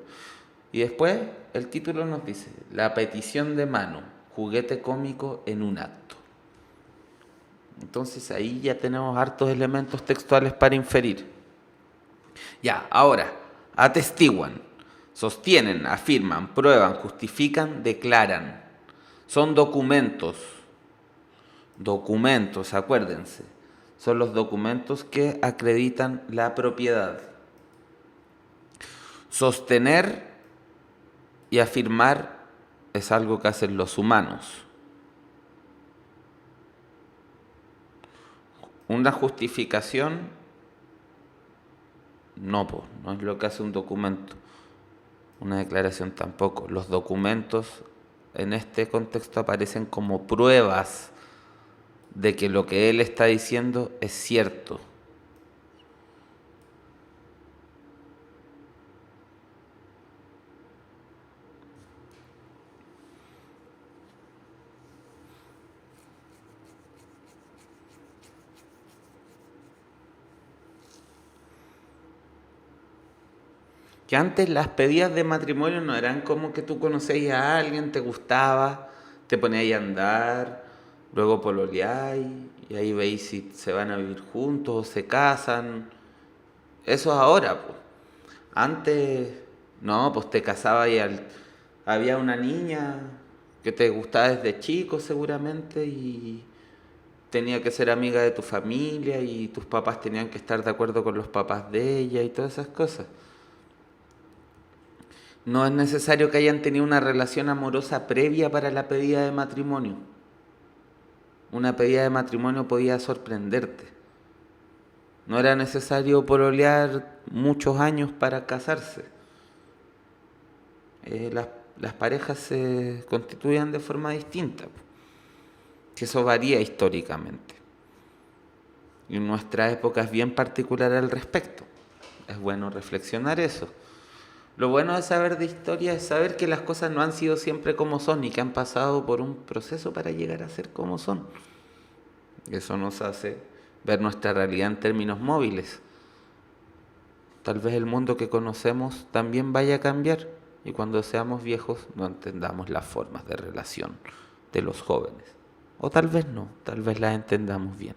A: Y después el título nos dice, la petición de mano, juguete cómico en un acto. Entonces ahí ya tenemos hartos elementos textuales para inferir. Ya, ahora, atestiguan, sostienen, afirman, prueban, justifican, declaran. Son documentos. Documentos, acuérdense. Son los documentos que acreditan la propiedad. Sostener y afirmar es algo que hacen los humanos. Una justificación, no es lo que hace un documento. Una declaración tampoco. Los documentos en este contexto aparecen como pruebas de que lo que él está diciendo es cierto. Que antes las pedidas de matrimonio no eran como que tú conocías a alguien, te gustaba, te ponías a andar, luego pololeáis y ahí veis si se van a vivir juntos o se casan. Eso es ahora, pues. Antes, no, pues te casabas y había una niña que te gustaba desde chico seguramente tenía que ser amiga de tu familia y tus papás tenían que estar de acuerdo con los papás de ella y todas esas cosas. No es necesario que hayan tenido una relación amorosa previa para la pedida de matrimonio. Una pedida de matrimonio podía sorprenderte. No era necesario pololear muchos años para casarse. Las parejas se constituían de forma distinta. Que eso varía históricamente. Y en nuestra época es bien particular al respecto. Es bueno reflexionar eso. Lo bueno de saber de historia es saber que las cosas no han sido siempre como son y que han pasado por un proceso para llegar a ser como son. Eso nos hace ver nuestra realidad en términos móviles. Tal vez el mundo que conocemos también vaya a cambiar y cuando seamos viejos no entendamos las formas de relación de los jóvenes. O tal vez no, tal vez las entendamos bien.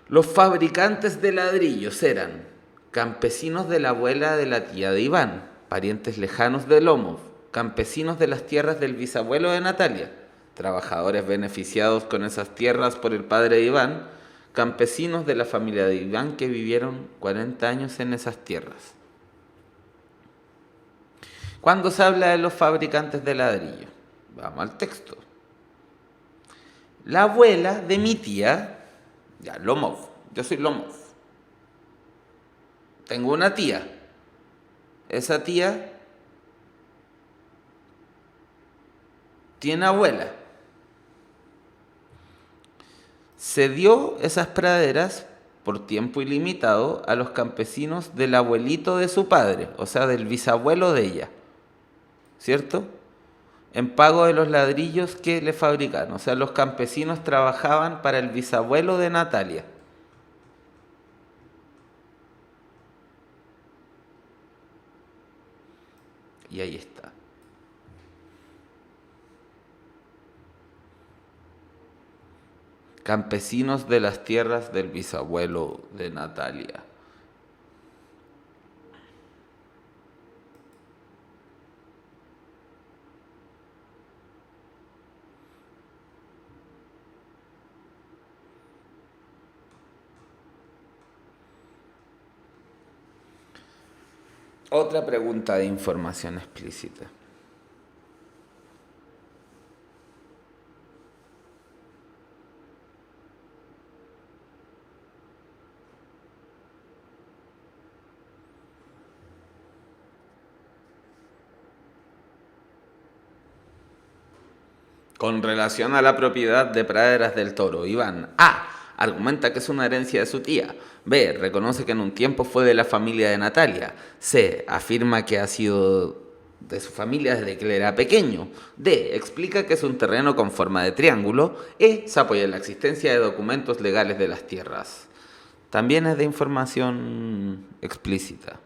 A: Los fabricantes de ladrillos eran campesinos de la abuela de la tía de Iván, parientes lejanos de Lomov, campesinos de las tierras del bisabuelo de Natalia, trabajadores beneficiados con esas tierras por el padre de Iván, campesinos de la familia de Iván que vivieron 40 años en esas tierras. ¿Cuándo se habla de los fabricantes de ladrillo? Vamos al texto. La abuela de mi tía, ya, Lomov, yo soy Lomov. Tengo una tía. Esa tía tiene abuela. Se dio esas praderas por tiempo ilimitado a los campesinos del abuelito de su padre, o sea, del bisabuelo de ella, ¿cierto? En pago de los ladrillos que le fabricaron. O sea, los campesinos trabajaban para el bisabuelo de Natalia. Y ahí está. Campesinos de las tierras del bisabuelo de Natalia. Otra pregunta de información explícita. Con relación a la propiedad de Praderas del Toro, Iván A. argumenta que es una herencia de su tía. B. reconoce que en un tiempo fue de la familia de Natalia. C. afirma que ha sido de su familia desde que él era pequeño. D. explica que es un terreno con forma de triángulo. E. se apoya en la existencia de documentos legales de las tierras. También es de información explícita.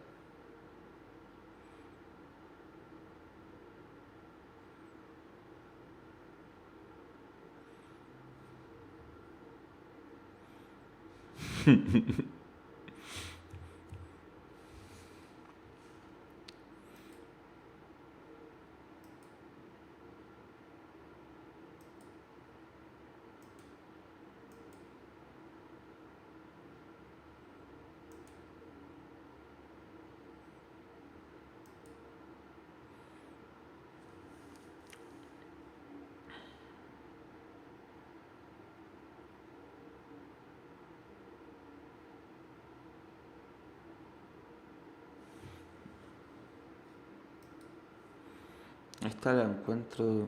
A: Esta la encuentro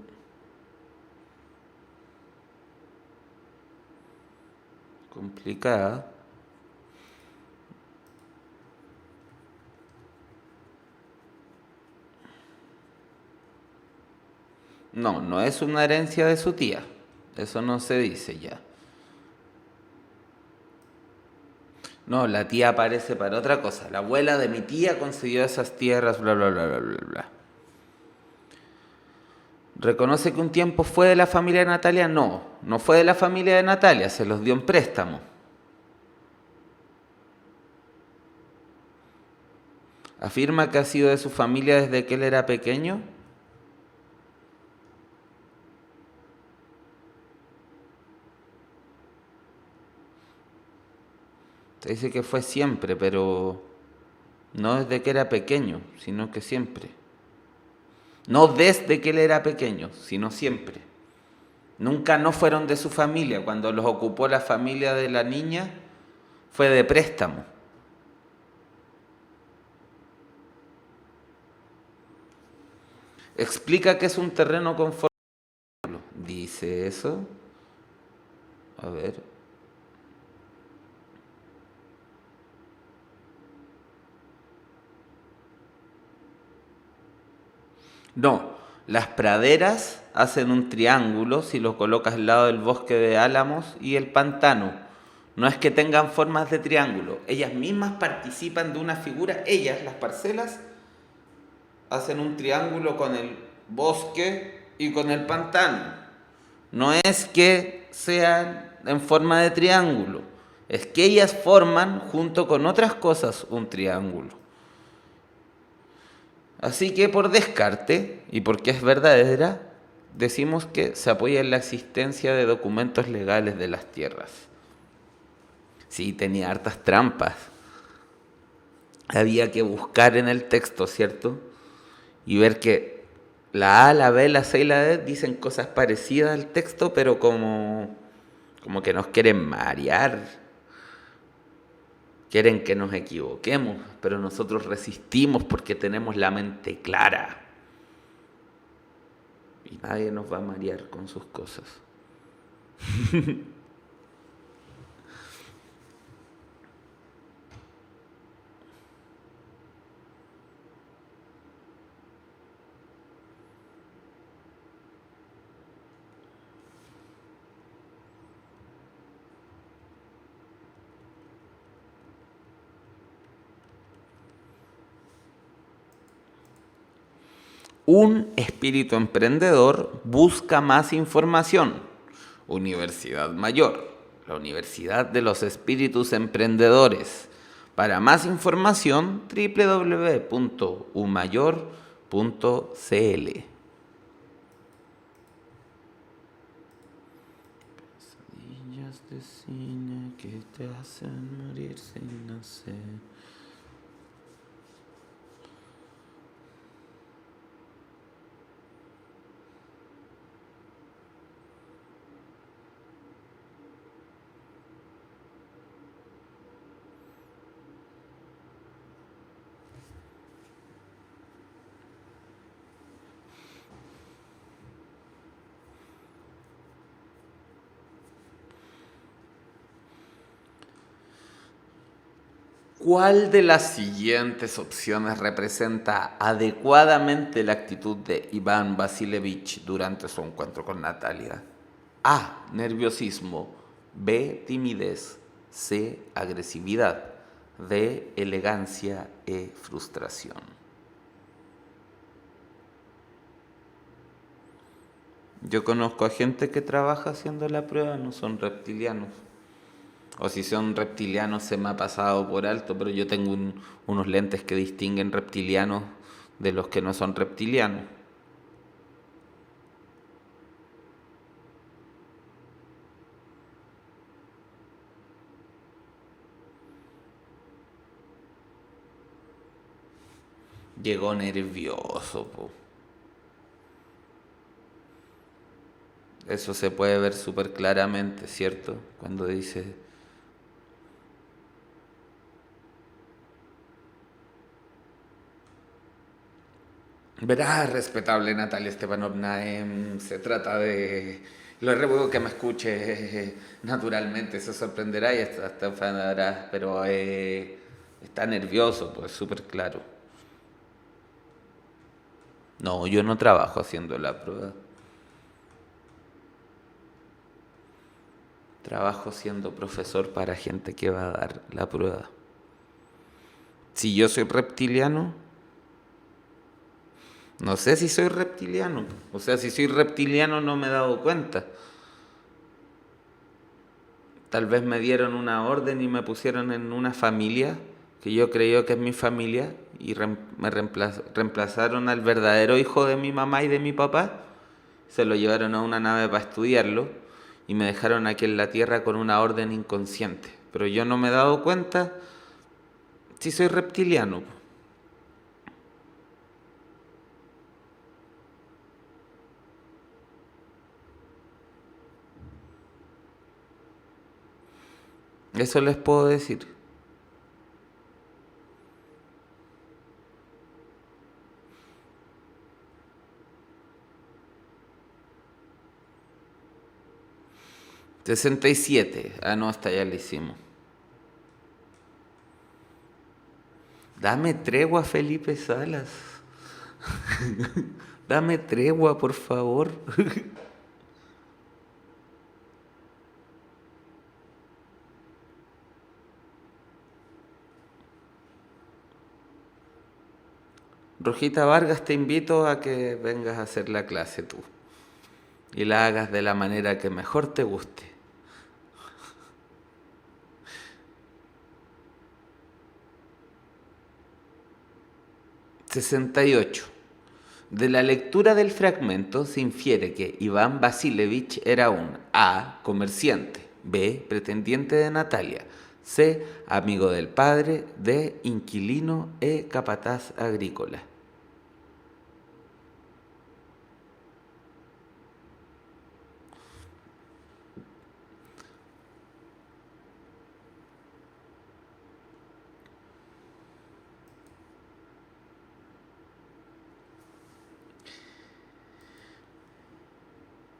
A: complicada. No, no es una herencia de su tía. Eso no se dice ya. No, la tía aparece para otra cosa. La abuela de mi tía concedió esas tierras, bla, bla, bla, bla, bla, bla. ¿Reconoce que un tiempo fue de la familia de Natalia? No, no fue de la familia de Natalia, se los dio en préstamo. ¿Afirma que ha sido de su familia desde que él era pequeño? Se dice que fue siempre, pero no desde que era pequeño, sino que siempre. No desde que él era pequeño, sino siempre. Nunca no fueron de su familia. Cuando los ocupó la familia de la niña, fue de préstamo. Explica que es un terreno conforme. Dice eso. A ver. No, las praderas hacen un triángulo si lo colocas al lado del bosque de álamos y el pantano. No es que tengan formas de triángulo, ellas mismas participan de una figura, ellas, las parcelas, hacen un triángulo con el bosque y con el pantano. No es que sean en forma de triángulo, es que ellas forman junto con otras cosas un triángulo. Así que por descarte, y porque es verdadera, decimos que se apoya en la existencia de documentos legales de las tierras. Sí, tenía hartas trampas. Había que buscar en el texto, ¿cierto? Y ver que la A, la B, la C y la D dicen cosas parecidas al texto, pero como que nos quieren marear. Quieren que nos equivoquemos, pero nosotros resistimos porque tenemos la mente clara. Y nadie nos va a marear con sus cosas. Un espíritu emprendedor busca más información. Universidad Mayor, la Universidad de los Espíritus Emprendedores. Para más información, www.umayor.cl. Pesadillas de cine que te hacen morir sin nacer. ¿Cuál de las siguientes opciones representa adecuadamente la actitud de Iván Vasilevich durante su encuentro con Natalia? A. Nerviosismo. B. Timidez. C. Agresividad. D. Elegancia e frustración. Yo conozco a gente que trabaja haciendo la prueba, no son reptilianos. O si son reptilianos se me ha pasado por alto, pero yo tengo unos lentes que distinguen reptilianos de los que no son reptilianos. Llegó nervioso, po. Eso se puede ver súper claramente, ¿cierto? Cuando dice... Verás, respetable Natalia Stepanovna, se trata de... Lo ruego que me escuche naturalmente, se sorprenderá y hasta enfadará, pero está nervioso, pues súper claro. No, yo no trabajo haciendo la prueba. Trabajo siendo profesor para gente que va a dar la prueba. Si yo soy reptiliano, no sé si soy reptiliano. O sea, si soy reptiliano no me he dado cuenta. Tal vez me dieron una orden y me pusieron en una familia que yo creo que es mi familia y me reemplazaron al verdadero hijo de mi mamá y de mi papá. Se lo llevaron a una nave para estudiarlo y me dejaron aquí en la tierra con una orden inconsciente. pero yo no me he dado cuenta si soy reptiliano. Eso les puedo decir. $67. Ah, no, hasta ya lo hicimos. Dame tregua, Felipe Salas. Dame tregua, por favor. Rojita Vargas, te invito a que vengas a hacer la clase tú. Y la hagas de la manera que mejor te guste. 68. De la lectura del fragmento se infiere que Iván Vasilevich era un A. Comerciante, B. Pretendiente de Natalia, C. Amigo del padre, D. Inquilino, E. Capataz agrícola.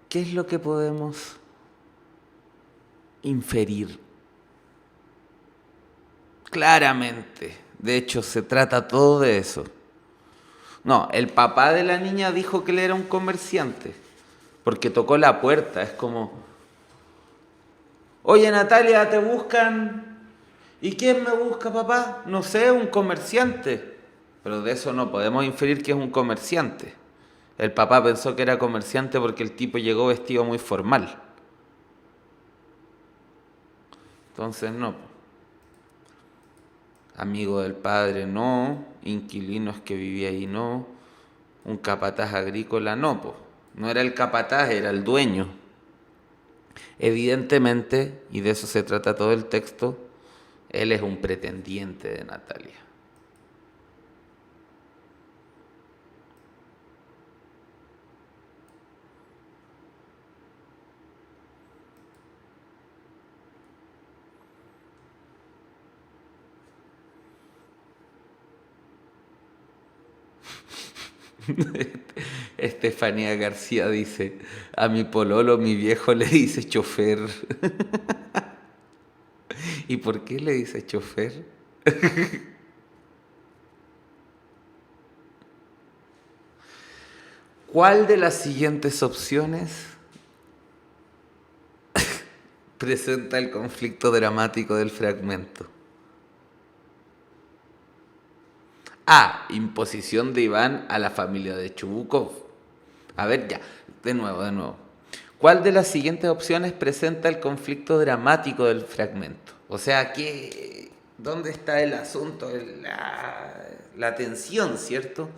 A: ¿Qué es lo que podemos inferir? Claramente. De hecho, se trata todo de eso. No, el papá de la niña dijo que él era un comerciante, porque tocó la puerta. Es como, oye Natalia, te buscan. ¿Y quién me busca, papá? No sé, un comerciante. Pero de eso no podemos inferir que es un comerciante. El papá pensó que era comerciante porque el tipo llegó vestido muy formal. Entonces no. Amigo del padre no. Inquilinos que vivía ahí no. Un capataz agrícola no, po. No era el capataz, era el dueño. Evidentemente, y de eso se trata todo el texto, él es un pretendiente de Natalia. Estefanía García dice, a mi pololo mi viejo le dice chofer. ¿Y por qué le dice chofer? ¿Cuál de las siguientes opciones presenta el conflicto dramático del fragmento? A. Imposición de Iván a la familia de Chubukov. A ver, ya, de nuevo. ¿Cuál de las siguientes opciones presenta el conflicto dramático del fragmento? O sea, ¿dónde está el asunto? La tensión, ¿cierto?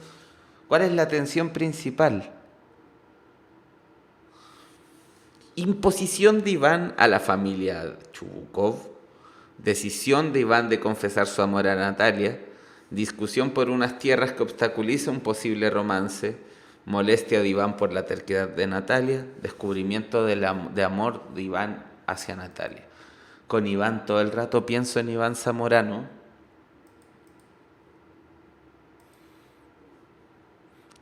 A: ¿Cuál es la tensión principal? Imposición de Iván a la familia Chubukov, decisión de Iván de confesar su amor a Natalia, discusión por unas tierras que obstaculiza un posible romance, molestia de Iván por la terquedad de Natalia, descubrimiento de amor de Iván hacia Natalia. Con Iván todo el rato pienso en Iván Zamorano.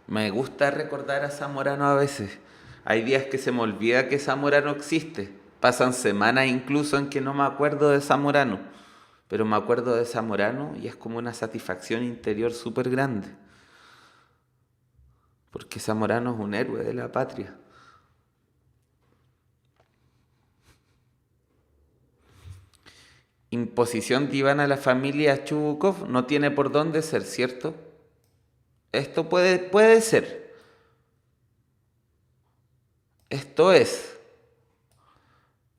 A: Me gusta recordar a Zamorano a veces. Hay días que se me olvida que Zamorano existe. Pasan semanas incluso en que no me acuerdo de Zamorano. Pero me acuerdo de Zamorano y es como una satisfacción interior súper grande. Porque Zamorano es un héroe de la patria. Imposición de Iván a la familia Chubukov no tiene por dónde ser, ¿cierto? Esto puede ser. Esto es.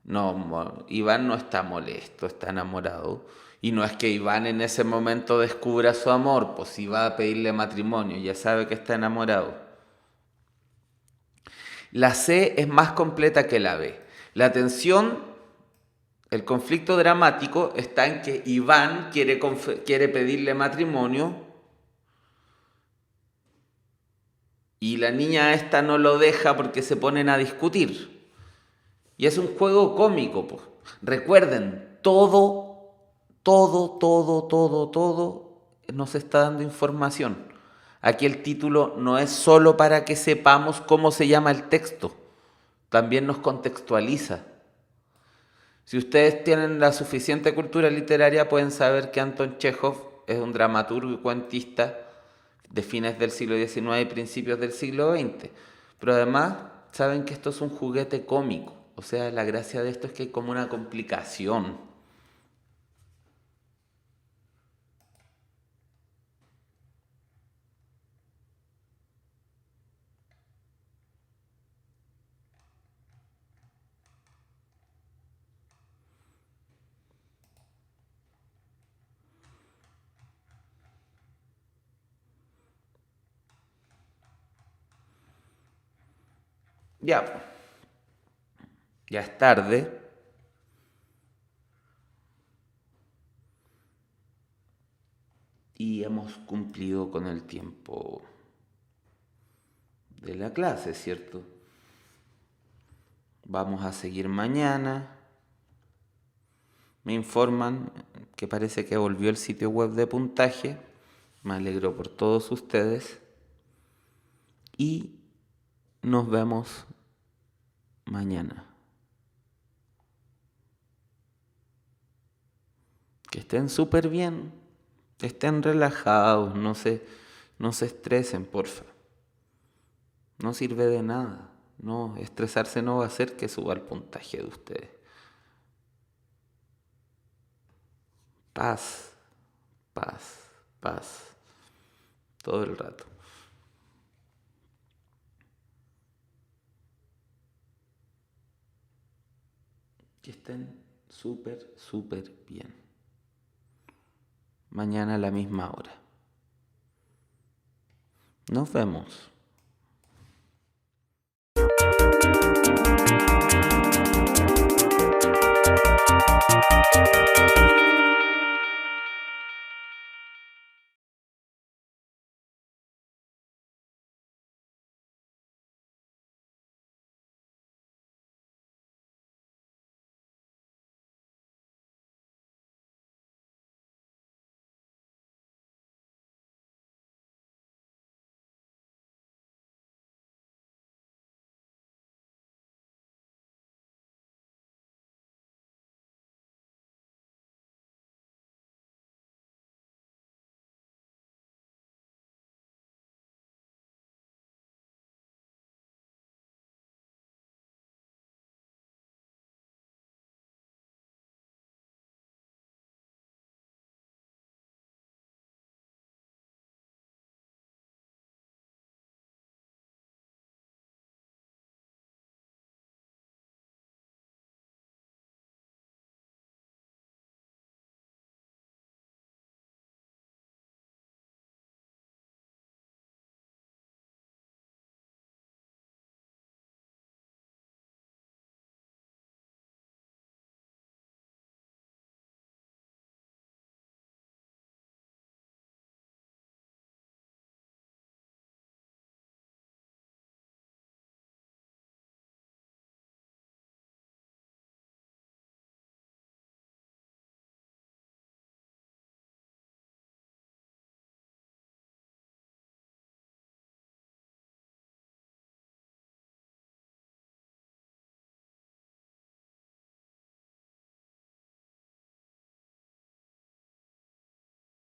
A: No, Iván no está molesto, está enamorado. Y no es que Iván en ese momento descubra su amor, pues si va a pedirle matrimonio, ya sabe que está enamorado. La C es más completa que la B. La tensión El conflicto dramático está en que Iván quiere pedirle matrimonio y la niña esta no lo deja porque se ponen a discutir. Y es un juego cómico, pues. Recuerden, todo nos está dando información. Aquí el título no es solo para que sepamos cómo se llama el texto, también nos contextualiza. Si ustedes tienen la suficiente cultura literaria, pueden saber que Anton Chekhov es un dramaturgo y cuentista de fines del siglo XIX y principios del siglo XX. Pero además saben que esto es un juguete cómico. O sea, la gracia de esto es que hay como una complicación. Ya, ya es tarde. Y hemos cumplido con el tiempo de la clase, ¿cierto? Vamos a seguir mañana. Me informan que parece que volvió el sitio web de puntaje. Me alegro por todos ustedes. Y nos vemos mañana. Que estén súper bien. Estén relajados. No se estresen, porfa. No sirve de nada. No, estresarse no va a hacer que suba el puntaje de ustedes. Paz, paz, paz. Todo el rato. Que estén súper bien. Mañana a la misma hora. Nos vemos.